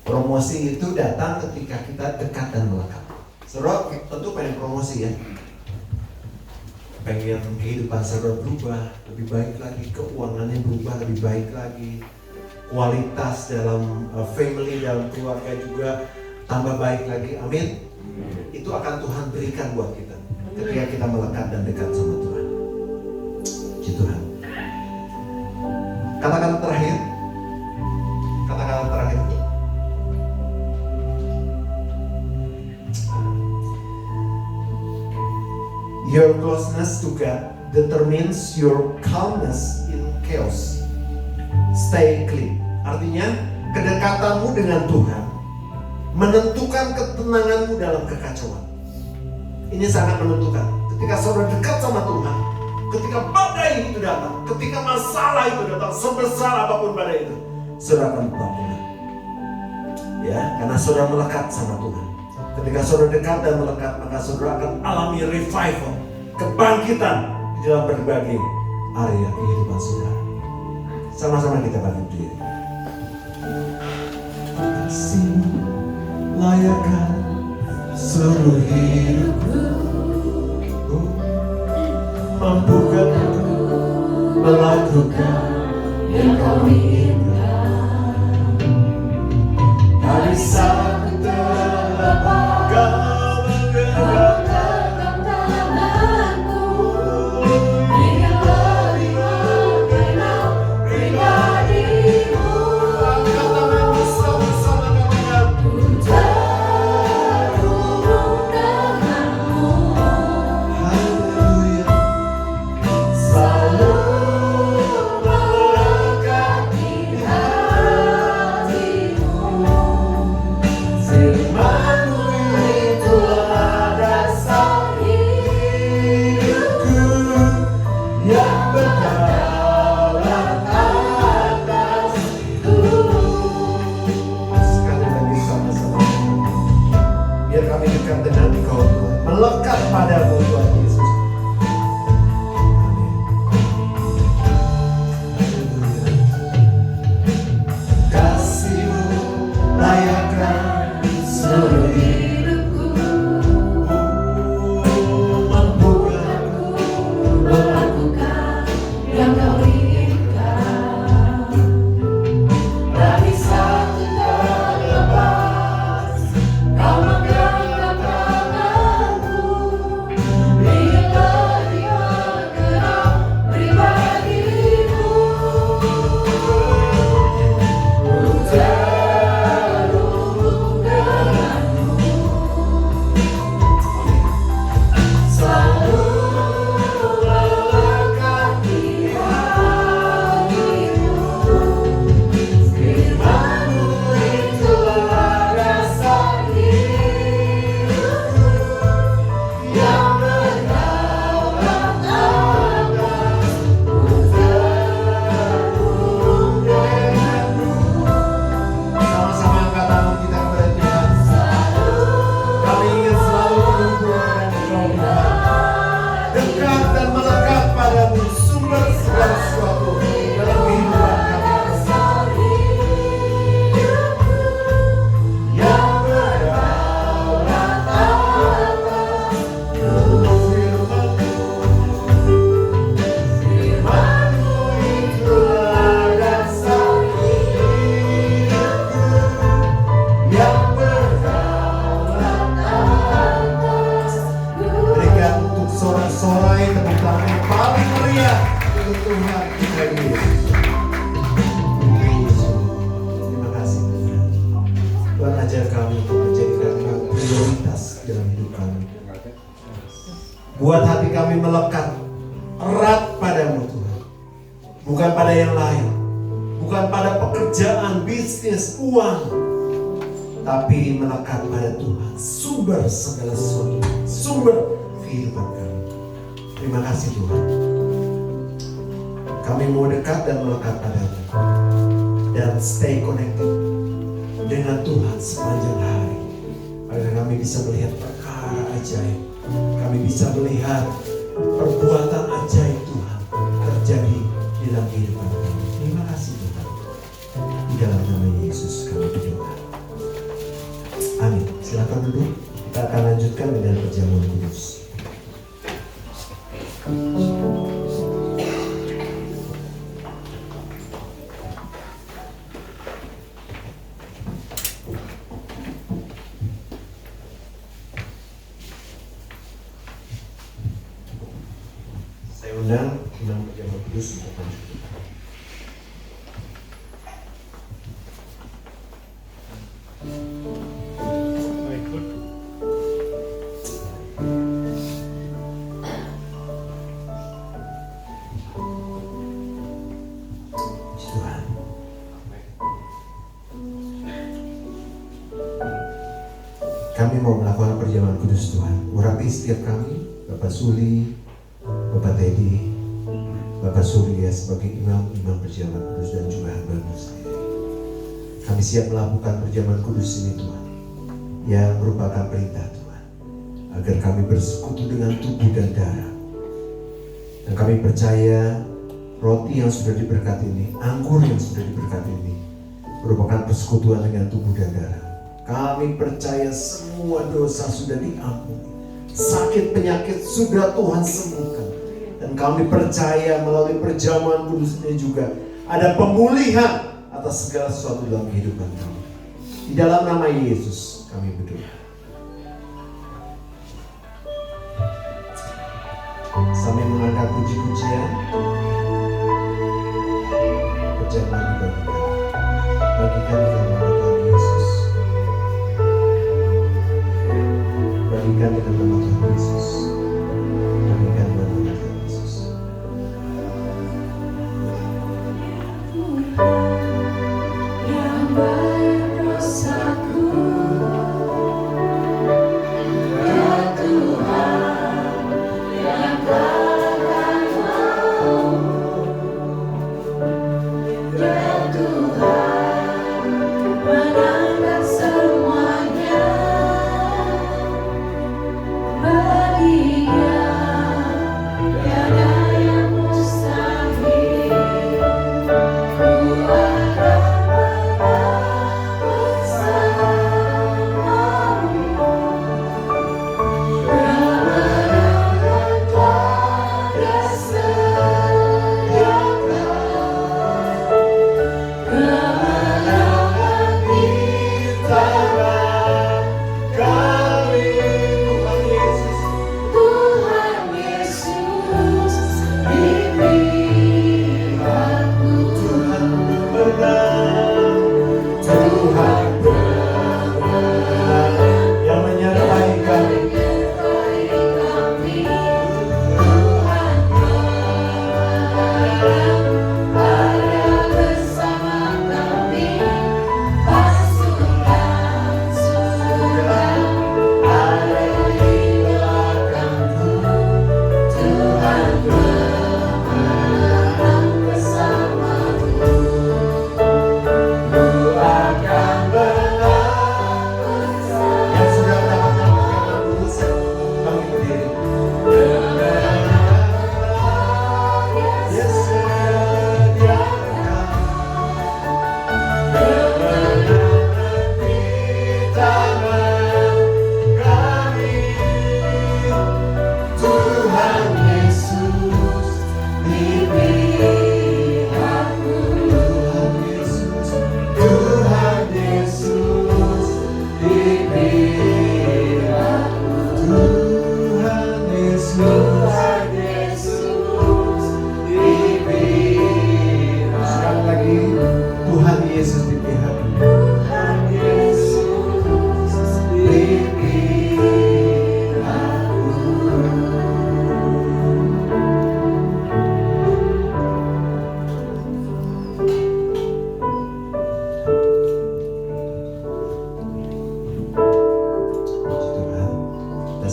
S2: Promosi itu datang ketika kita dekat dan melekat. Saudara tentu pengen promosi ya. Pengen kehidupan saudara berubah, lebih baik lagi, keuangannya berubah lebih baik lagi, kualitas dalam family, dalam keluarga juga tambah baik lagi. Amin. Itu akan Tuhan berikan buat kita ketika kita melekat dan dekat sama Tuhan. Puji Tuhan. Kata-kata terakhir. Kata-kata terakhir. Your closeness to God determines your calmness in chaos. Stay clean. Artinya, kedekatanmu dengan Tuhan menentukan ketenanganmu dalam kekacauan. Ini sangat menentukan. Ketika saudara dekat sama Tuhan, ketika badai itu datang, ketika masalah itu datang, sebesar apapun badai itu, saudara akan tetap tenang. Ya, karena saudara melekat sama Tuhan. Ketika saudara dekat dan melekat, maka saudara akan alami revival, kebangkitan di dalam berbagai area kehidupan saudara. Sama-sama kita bangkit diri. Kasih layakkan seluruh hidupku, mampukan aku melakukan yang kau inginkan. Tak bisa ku terlepas kau menggenggam tanganku, ingin lebih mengenal pribadimu. Angkat tanganmu sama-sama katakan, ku terhubung denganmu. Haleluya. Selalu melekat di hatimu. Firman-Mu itulah dasar hidupku yang berdaulat atasku. Sekali lagi sama-sama, biar kami dekat dengan Engkau Tuhan, melekat padamu Tuhan Yesus. Amin. Kasih-Mu layakkan seluruh hidupku, mampukan aku melakukan yang kau inginkan. Tak bisa ku terlepas kau menggenggam tanganku, ingin lebih mengenal pribadimu. Ku terhubung denganmu, selalu melekat di hatimu. Firman-Mu itulah dasar hidupku yang berdaulat atasku. Terhubung denganmu. Sama-sama angkat tangan kita kepada Tuhan. Kami ingin selalu berhubung dengan Engkau Tuhan, dekat dan melekat padamu, sumber segala sesuatu dalam kehidupan kami. Yang berdaulat atasku. Firman-Mu itulah dasar hidupku yang berdaulat atasku. Berikan untuk sorak-sorai tepuk tangan yang paling meriah untuk Tuhan kita Yesus. Terima kasih Tuhan. Tuhan ajar kami untuk menjadikan Engkau prioritas dalam hidup kami. Buat hati kami melekat erat bukan pada yang lain, bukan pada pekerjaan, bisnis, uang, tapi melekat pada Tuhan, sumber segala sesuatu, sumber kehidupan kami. Terima kasih Tuhan. Kami mau dekat dan melekat padanya, dan stay connected dengan Tuhan sepanjang hari, agar kami bisa melihat perkara ajaib, kami bisa melihat perbuatan ajaib Tuhan terjadi di dalam kehidupan kami. Terima kasih Tuhan. Di dalam nama Yesus kami berdoa. Amin. Silakan duduk. Kita akan lanjutkan dengan perjamuan kudus. Saya undang imam perjamuan kudus untuk lanjut. Tuhan. Kami mau melakukan perjamuan kudus Tuhan. Urapi setiap kami, Bapak Suli, Bapak Teddy, Bapak Surya sebagai imam perjamuan kudus dan juga hamba-Mu sendiri. Kami siap melakukan perjamuan kudus ini Tuhan, yang merupakan perintah Tuhan, agar kami bersekutu dengan tubuh dan darah. Dan kami percaya roti yang sudah diberkati ini, anggur yang sudah diberkati ini, merupakan persekutuan dengan tubuh dan darah. Kami percaya semua dosa sudah diampuni, sakit penyakit sudah Tuhan sembuhkan. Dan kami percaya melalui perjamuan kudus ini juga ada pemulihan atas segala sesuatu dalam kehidupan kami. Di dalam nama Yesus kami berdoa. Sambil mengangkat puji-pujian, perjamuan dibagikan. Bagikan di dalam nama Tuhan Yesus. Bagikan di dalam nama Tuhan Yesus. Bagikan di dalam nama Tuhan Yesus.
S1: Yang bayar dosaku, ya Tuhan, yang kalahkan maut, ya Tuhan, menangkan semuanya. Bagi Dia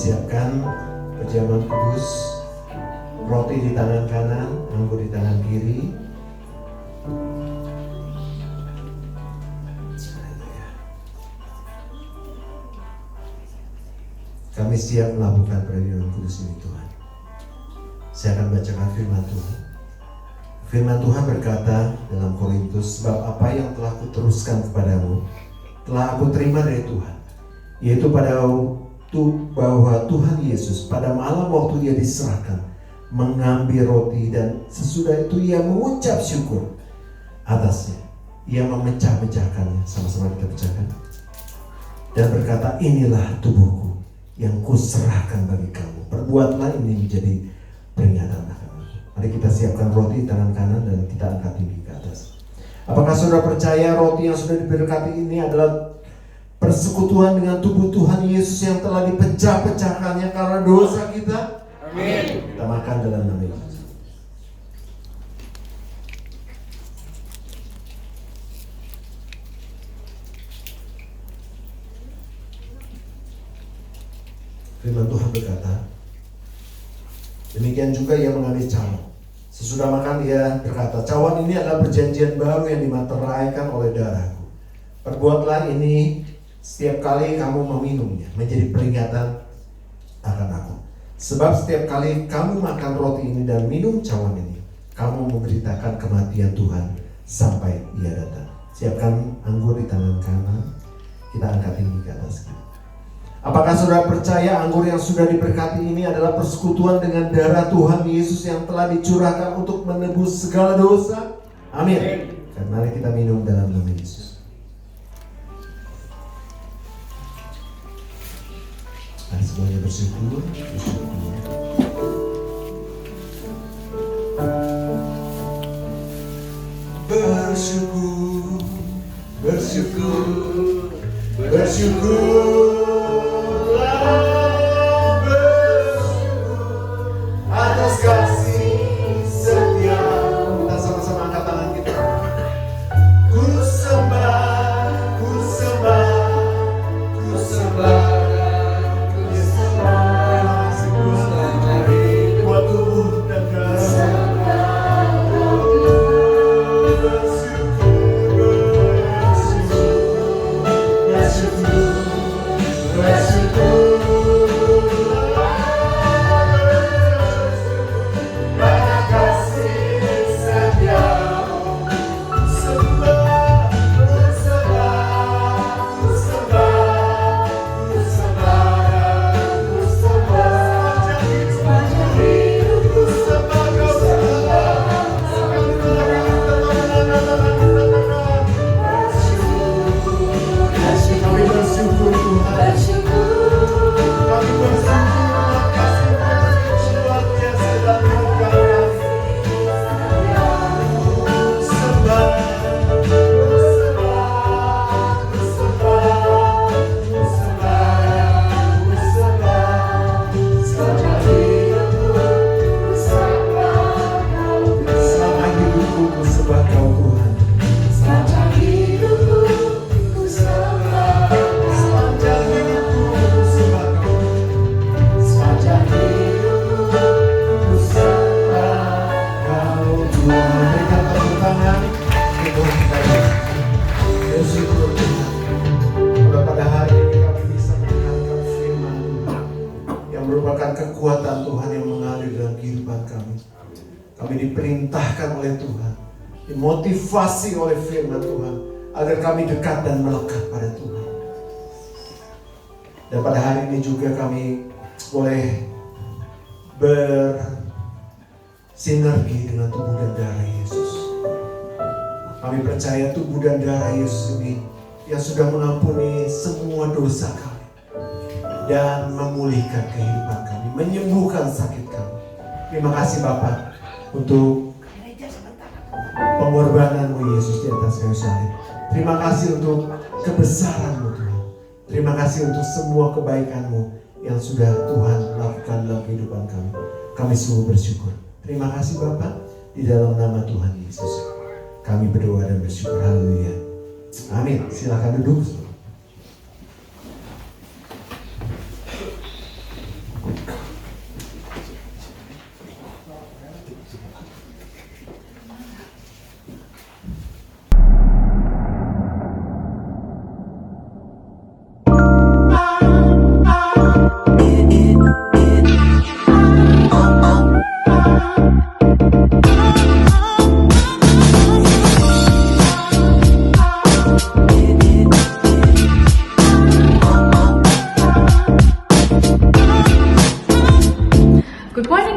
S2: siapkan perjamuan kudus, roti di tangan kanan, anggur di tangan kiri. Kami siap melakukan perjamuan kudus ini Tuhan. Saya akan bacakan firman Tuhan. Firman Tuhan berkata dalam Korintus, sebab apa yang telah kuteruskan kepadamu telah aku terima dari Tuhan, yaitu bahwa Tuhan Yesus pada malam waktu dia diserahkan mengambil roti, dan sesudah itu ia mengucap syukur atasnya. Ia memecah-mecahkannya, sama-sama kita pecahkan, dan berkata, inilah tubuhku yang kuserahkan bagi kamu. Perbuatlah ini menjadi peringatan akan aku. Mari kita siapkan roti di tangan kanan dan kita angkat tinggi ke atas. Apakah saudara percaya roti yang sudah diberkati ini adalah persekutuan dengan tubuh Tuhan Yesus yang telah dipecah-pecahkannya karena dosa kita?
S3: Amin.
S2: Kita makan dalam nama Yesus. Firman Tuhan berkata, demikian juga ia mengambil cawan. Sesudah makan ia berkata, cawan ini adalah perjanjian baru yang dimateraikan oleh darahku. Perbuatlah ini setiap kali kamu meminumnya, menjadi peringatan akan aku. Sebab setiap kali kamu makan roti ini dan minum cawan ini, kamu memberitakan kematian Tuhan sampai ia datang. Siapkan anggur di tangan kanan, kita angkat tinggi ke atas. Apakah saudara percaya anggur yang sudah diberkati ini adalah persekutuan dengan darah Tuhan Yesus yang telah dicurahkan untuk menebus segala dosa? Amin. Dan mari kita minum dalam nama Yesus. Mari semuanya bersyukur. Bersyukur. Atas kasih setia. Kita sama-sama angkat tangan kita. Ku sembah, ku sembah, ku sembah, ku sembah. Terima kasih buat tubuh dan darah. Kekuatan Tuhan yang mengalir dalam kehidupan kami. Kami diperintahkan oleh Tuhan, dimotivasi oleh firman Tuhan agar kami dekat dan melekat pada Tuhan. Dan pada hari ini juga kami boleh bersinergi dengan tubuh dan darah Yesus. Kami percaya tubuh dan darah Yesus ini yang sudah mengampuni semua dosa kami dan memulihkan kehidupan kami, menyembuhkan sakit kami. Terima kasih Bapa untuk pengorbanan-Mu Yesus di atas kayu salib. Terima kasih untuk kebesaran-Mu Tuhan. Terima kasih untuk semua kebaikan-Mu yang sudah Tuhan lakukan dalam kehidupan kami. Kami sungguh bersyukur. Terima kasih Bapa, di dalam nama Tuhan Yesus kami berdoa dan bersyukur. Haleluya. Amin. Silakan duduk.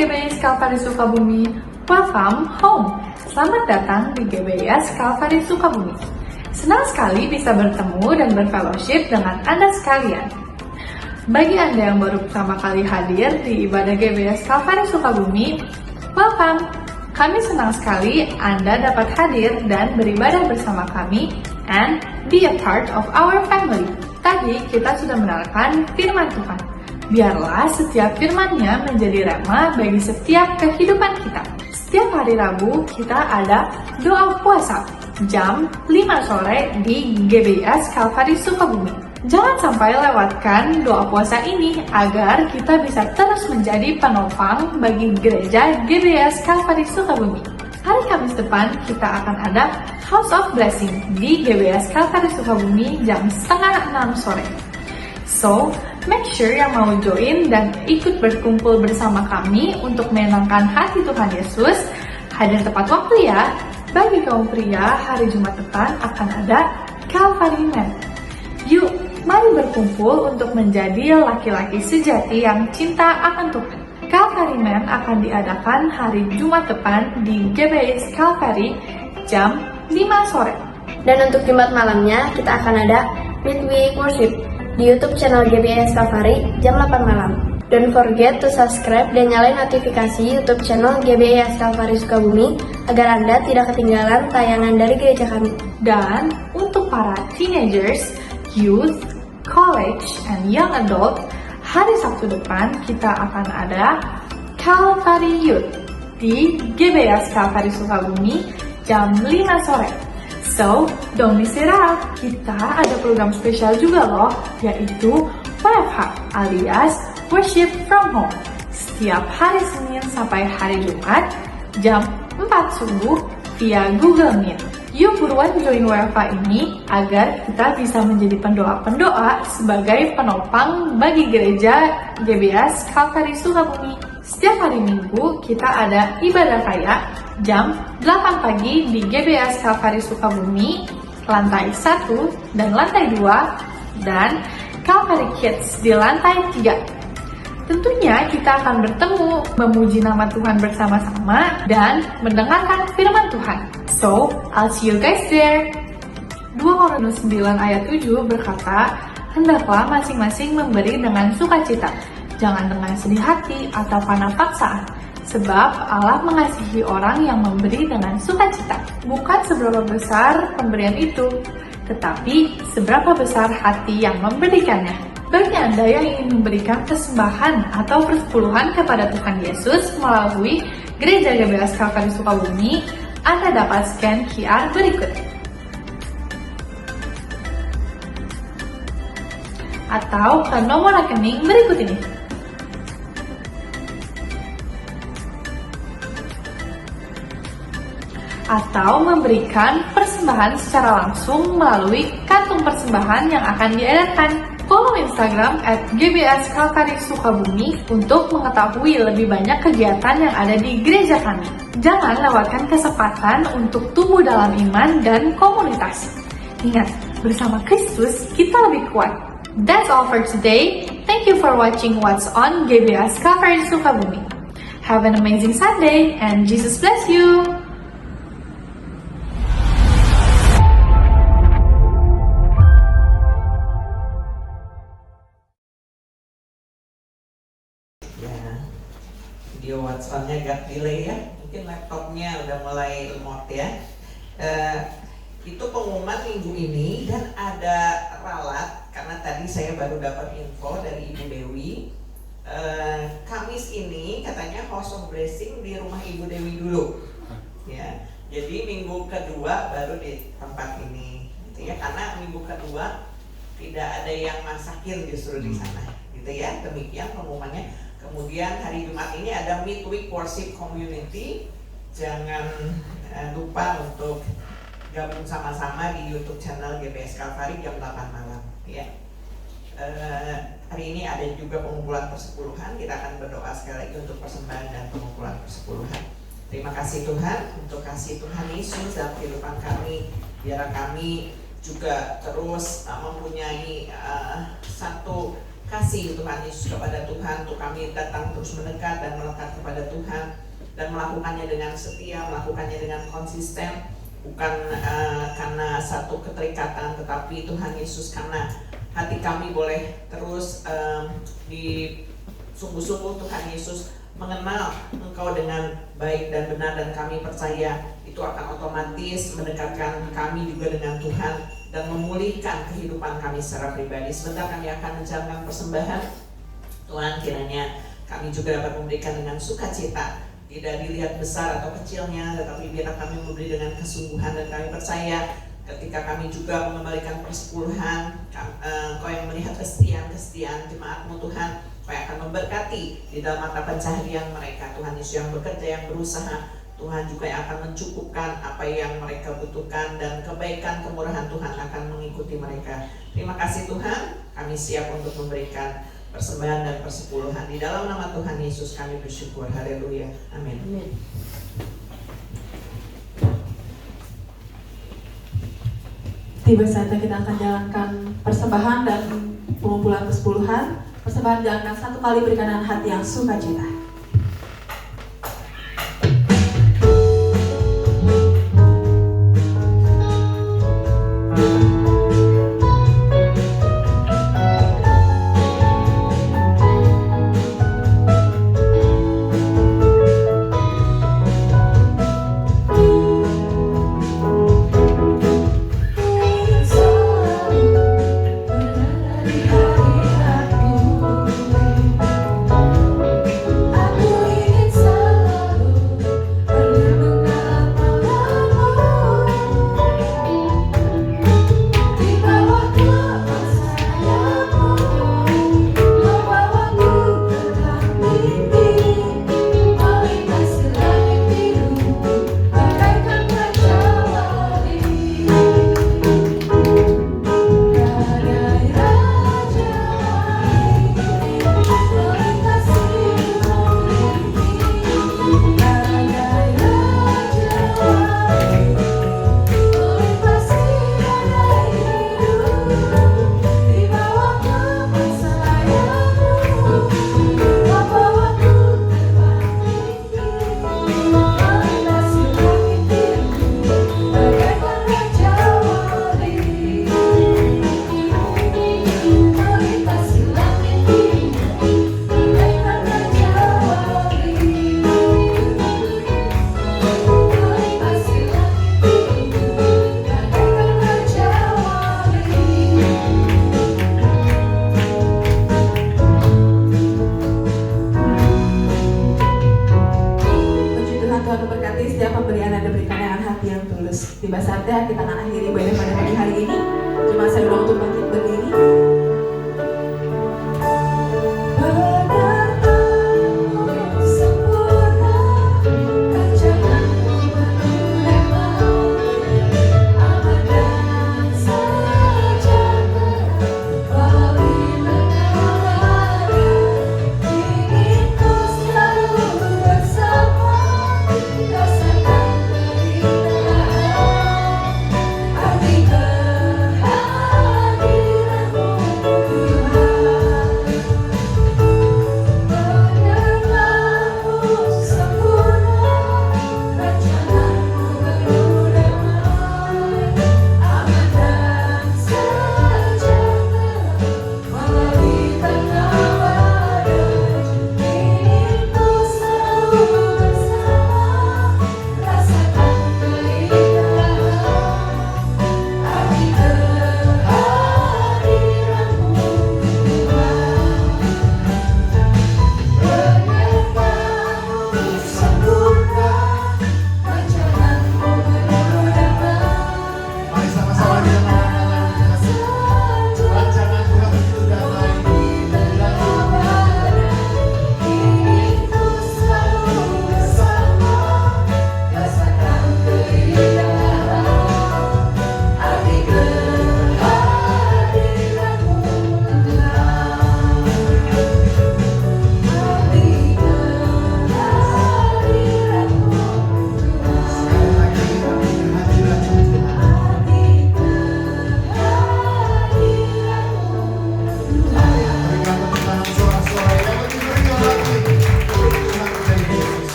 S5: GBIS Calvary Sukabumi, welcome home. Selamat datang di GBIS Calvary Sukabumi. Senang sekali bisa bertemu dan berfellowship dengan Anda sekalian. Bagi Anda yang baru pertama kali hadir di ibadah GBIS Calvary Sukabumi, welcome. Kami senang sekali Anda dapat hadir dan beribadah bersama kami and be a part of our family. Tadi kita sudah mendengarkan firman Tuhan. Biarlah setiap firman-Nya menjadi rema bagi setiap kehidupan kita. Setiap hari Rabu kita ada doa puasa jam 5 sore di GBIS Calvary Sukabumi. Jangan sampai lewatkan doa puasa ini agar kita bisa terus menjadi penopang bagi gereja GBIS Calvary Sukabumi. Hari Kamis depan kita akan ada House of Blessing di GBIS Calvary Sukabumi jam 5:30 sore. So, make sure yang mau join dan ikut berkumpul bersama kami untuk menyenangkan hati Tuhan Yesus, hadir tepat waktu ya. Bagi kaum pria, hari Jumat depan akan ada Calvary Men. Yuk, mari berkumpul untuk menjadi laki-laki sejati yang cinta akan Tuhan. Calvary Men akan diadakan hari Jumat depan di GBIS Calvary jam 5 sore.
S6: Dan untuk Jumat malamnya, kita akan ada Midweek Worship di YouTube channel GBIS Calvary jam 8 malam. Don't forget to subscribe dan nyalain notifikasi YouTube channel GBIS Calvary Sukabumi agar Anda tidak ketinggalan tayangan dari gereja kami.
S5: Dan untuk para teenagers, youth, college, and young adult, hari Sabtu depan kita akan ada Calvary Youth di GBIS Calvary Sukabumi jam 5 sore. So, don't miss it out. Kita ada program spesial juga loh, yaitu WFH alias Worship from Home. Setiap hari Senin sampai hari Jumat jam 4 subuh via Google Meet. Yuk buruan join WFH ini agar kita bisa menjadi pendoa-pendoa sebagai penopang bagi gereja GBIS Calvary Sukabumi. Setiap hari Minggu kita ada ibadah kaya jam 8 pagi di GBIS Calvary Sukabumi, lantai 1 dan lantai 2, dan Calvary Kids di lantai 3. Tentunya kita akan bertemu, memuji nama Tuhan bersama-sama, dan mendengarkan firman Tuhan. So, I'll see you guys there. 2 Korintus 9 ayat 7 berkata, hendaklah masing-masing memberi dengan sukacita, jangan dengan sedih hati atau karena paksaan. Sebab Allah mengasihi orang yang memberi dengan sukacita. Bukan seberapa besar pemberian itu, tetapi seberapa besar hati yang memberikannya. Bagi Anda yang ingin memberikan persembahan atau persepuluhan kepada Tuhan Yesus melalui Gereja GBIS Calvary Sukabumi, Anda dapat scan QR berikut. Atau ke nomor rekening berikut ini. Atau memberikan persembahan secara langsung melalui kantung persembahan yang akan diedarkan. Follow Instagram @GBIS Calvary Sukabumi untuk mengetahui lebih banyak kegiatan yang ada di gereja kami. Jangan lewatkan kesempatan untuk tumbuh dalam iman dan komunitas. Ingat, bersama Kristus kita lebih kuat. That's all for today. Thank you for watching What's on GBIS Calvary Sukabumi. Have an amazing Sunday and Jesus bless you.
S4: Video What's On-nya agak delay ya, mungkin laptopnya udah mulai lemot ya. Itu pengumuman minggu ini dan ada ralat karena tadi saya baru dapat info dari Ibu Dewi. Kamis ini katanya House of Blessing di rumah Ibu Dewi dulu, ya. Jadi minggu kedua baru di tempat ini, gitu ya. Karena minggu kedua tidak ada yang masakin justru di sana, gitu ya. Demikian pengumumannya. Kemudian hari Jumat ini ada Midweek Worship Community. Jangan lupa untuk gabung sama-sama di YouTube channel GBIS Calvary jam 8 malam ya. Hari ini ada juga pengumpulan persepuluhan. Kita akan berdoa sekali lagi untuk persembahan dan pengumpulan persepuluhan. Terima kasih Tuhan untuk kasih Tuhan Yesus dalam kehidupan kami. Biar kami juga terus mempunyai satu kasih Tuhan Yesus kepada Tuhan, untuk kami datang terus mendekat dan melekat kepada Tuhan dan melakukannya dengan setia, melakukannya dengan konsisten, bukan karena satu keterikatan, tetapi Tuhan Yesus karena hati kami boleh terus di sungguh-sungguh Tuhan Yesus mengenal Engkau dengan baik dan benar, dan kami percaya itu akan otomatis mendekatkan kami juga dengan Tuhan dan memulihkan kehidupan kami secara pribadi. Sebentar kami akan menjalankan persembahan. Tuhan, kiranya kami juga dapat memberikan dengan sukacita, tidak dilihat besar atau kecilnya, tetapi biarlah kami memberi dengan kesungguhan, dan kami percaya ketika kami juga mengembalikan persepuluhan, Engkau yang melihat kesetiaan jemaat-Mu Tuhan, Engkau yang akan memberkati di dalam mata pencaharian mereka. Tuhan Yesus yang bekerja, yang berusaha, Tuhan juga yang akan mencukupkan apa yang mereka butuhkan, dan kebaikan kemurahan Tuhan akan mengikuti mereka. Terima kasih Tuhan, kami siap untuk memberikan persembahan dan persepuluhan. Di dalam nama Tuhan Yesus kami bersyukur. Haleluya. Amin.
S1: Tiba saatnya kita akan jalankan persembahan dan pengumpulan persepuluhan. Persembahan jalankan satu kali berikan dengan hati yang sukacita. Tiba saatnya kita akan akhiri ibadah pada pagi hari ini. Jemaat saya undang untuk bangkit berdiri.
S7: Hati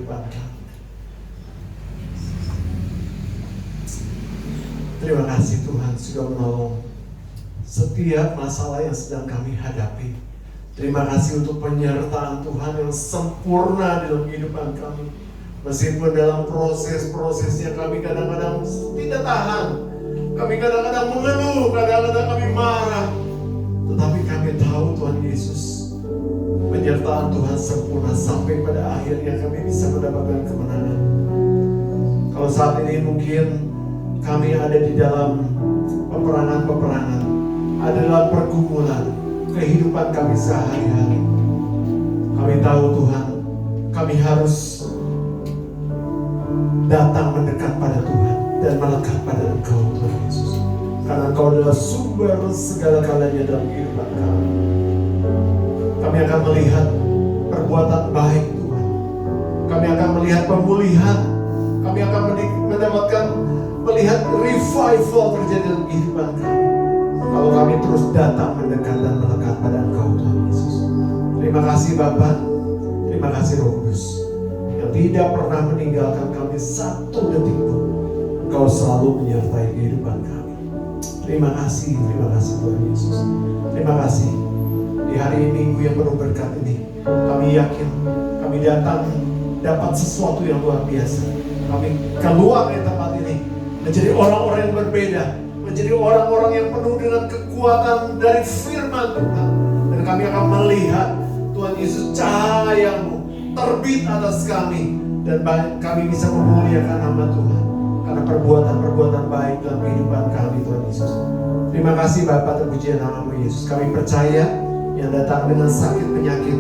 S2: kehidupan kami. Terima kasih Tuhan sudah menolong setiap masalah yang sedang kami hadapi. Terima kasih untuk penyertaan Tuhan yang sempurna dalam kehidupan kami. Meskipun dalam proses-prosesnya kami kadang-kadang tidak tahan, kami kadang-kadang mengeluh, kadang-kadang kami marah, tetapi kami tahu Tuhan Yesus, penyertaan Tuhan sempurna sampai pada akhirnya kami bisa mendapatkan kemenangan. Kalau saat ini mungkin kami ada di dalam peperangan-peperangan, ada dalam pergumulan kehidupan kami sehari-hari. Kami tahu Tuhan, kami harus datang mendekat pada Tuhan dan melekat pada Engkau Tuhan Yesus. Karena Engkau adalah sumber segala galanya dalam kehidupan kami. Kami akan melihat perbuatan baik Tuhan. Kami akan melihat pemulihan. Kami akan mendapatkan melihat revival terjadi dalam kehidupan kami. Kalau kami terus datang mendekat dan melekat pada Engkau Tuhan Yesus. Terima kasih Bapa, terima kasih Roh Kudus yang tidak pernah meninggalkan kami satu detik pun. Engkau selalu menyertai kehidupan kami. Terima kasih Tuhan Yesus. Terima kasih di hari Minggu yang penuh berkat ini. Kami yakin kami datang dapat sesuatu yang luar biasa. Kami keluar dari tempat ini menjadi orang-orang yang berbeda, menjadi orang-orang yang penuh dengan kekuatan dari firman Tuhan. Dan kami akan melihat Tuhan Yesus cahaya-Mu terbit atas kami, dan kami bisa memuliakan nama Tuhan karena perbuatan-perbuatan baik dalam kehidupan kami Tuhan Yesus. Terima kasih Bapa, terpujian nama-Mu Yesus. Kami percaya yang datang dengan sakit penyakit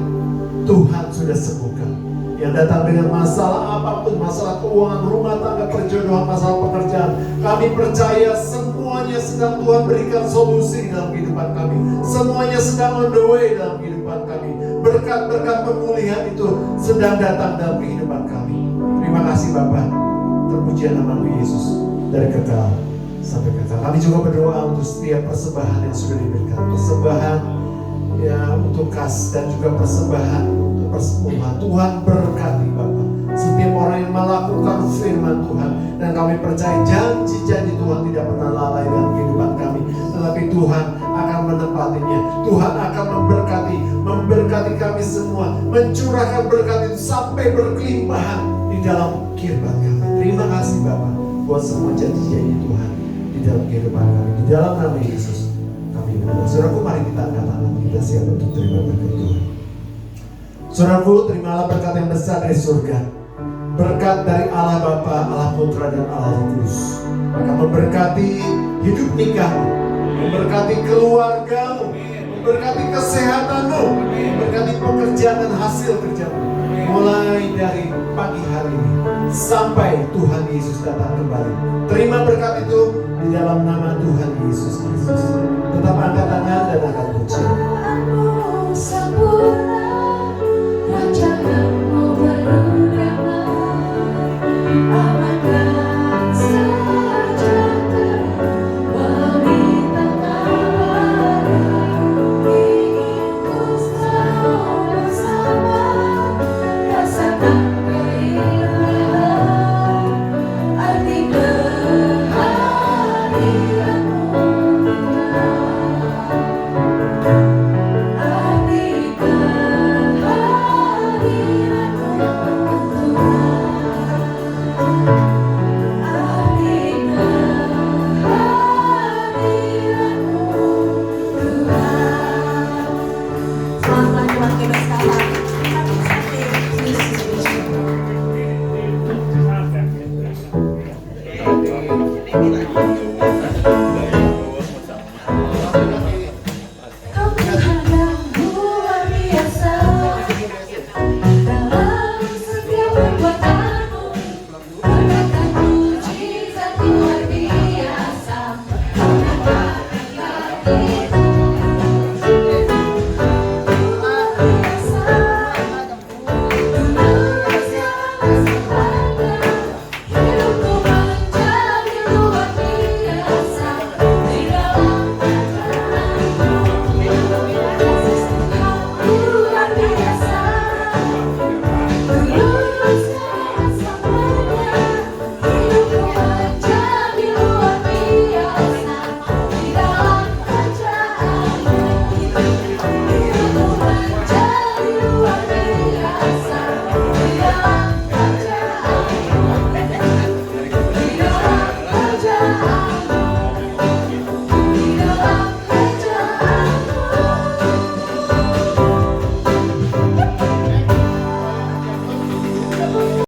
S2: Tuhan sudah sembuhkan. Yang datang dengan masalah apapun, masalah keuangan, rumah tangga, perjodohan, masalah pekerjaan, kami percaya semuanya sedang Tuhan berikan solusi dalam kehidupan kami. Semuanya sedang on the way dalam kehidupan kami. Berkat-berkat pemulihan itu sedang datang dalam kehidupan kami. Terima kasih Bapa, terpujian nama-Mu Yesus dari kekal sampai kekal. Kami juga berdoa untuk setiap persembahan yang sudah diberikan, persembahan ya untuk kas dan juga persembahan untuk persembahyan. Tuhan berkati Bapa setiap orang yang melakukan firman Tuhan, dan kami percaya janji-janji Tuhan tidak pernah lalai dalam kehidupan kami, tetapi Tuhan akan menepatinya. Tuhan akan memberkati kami semua, mencurahkan berkat itu sampai berkelimpahan di dalam kehidupan kami. Terima kasih Bapa buat semua janji-janji Tuhan di dalam kehidupan kami. Di dalam nama Yesus kami berdoa. Saudaraku, mari kita angkat tangan, kita siap untuk terima berkat Tuhan. Saudaraku, terimalah berkat yang besar dari surga. Berkat dari Allah Bapa, Allah Putra, dan Allah Roh Kudus akan memberkati hidup nikahmu, memberkati keluargamu, memberkati kesehatanmu, memberkati pekerjaan dan hasil kerjamu, mulai dari pagi hari ini sampai Tuhan Yesus datang kembali. Terima berkat itu di dalam nama Tuhan Yesus Kristus. Tetap angkat tangan dan angkat pujian.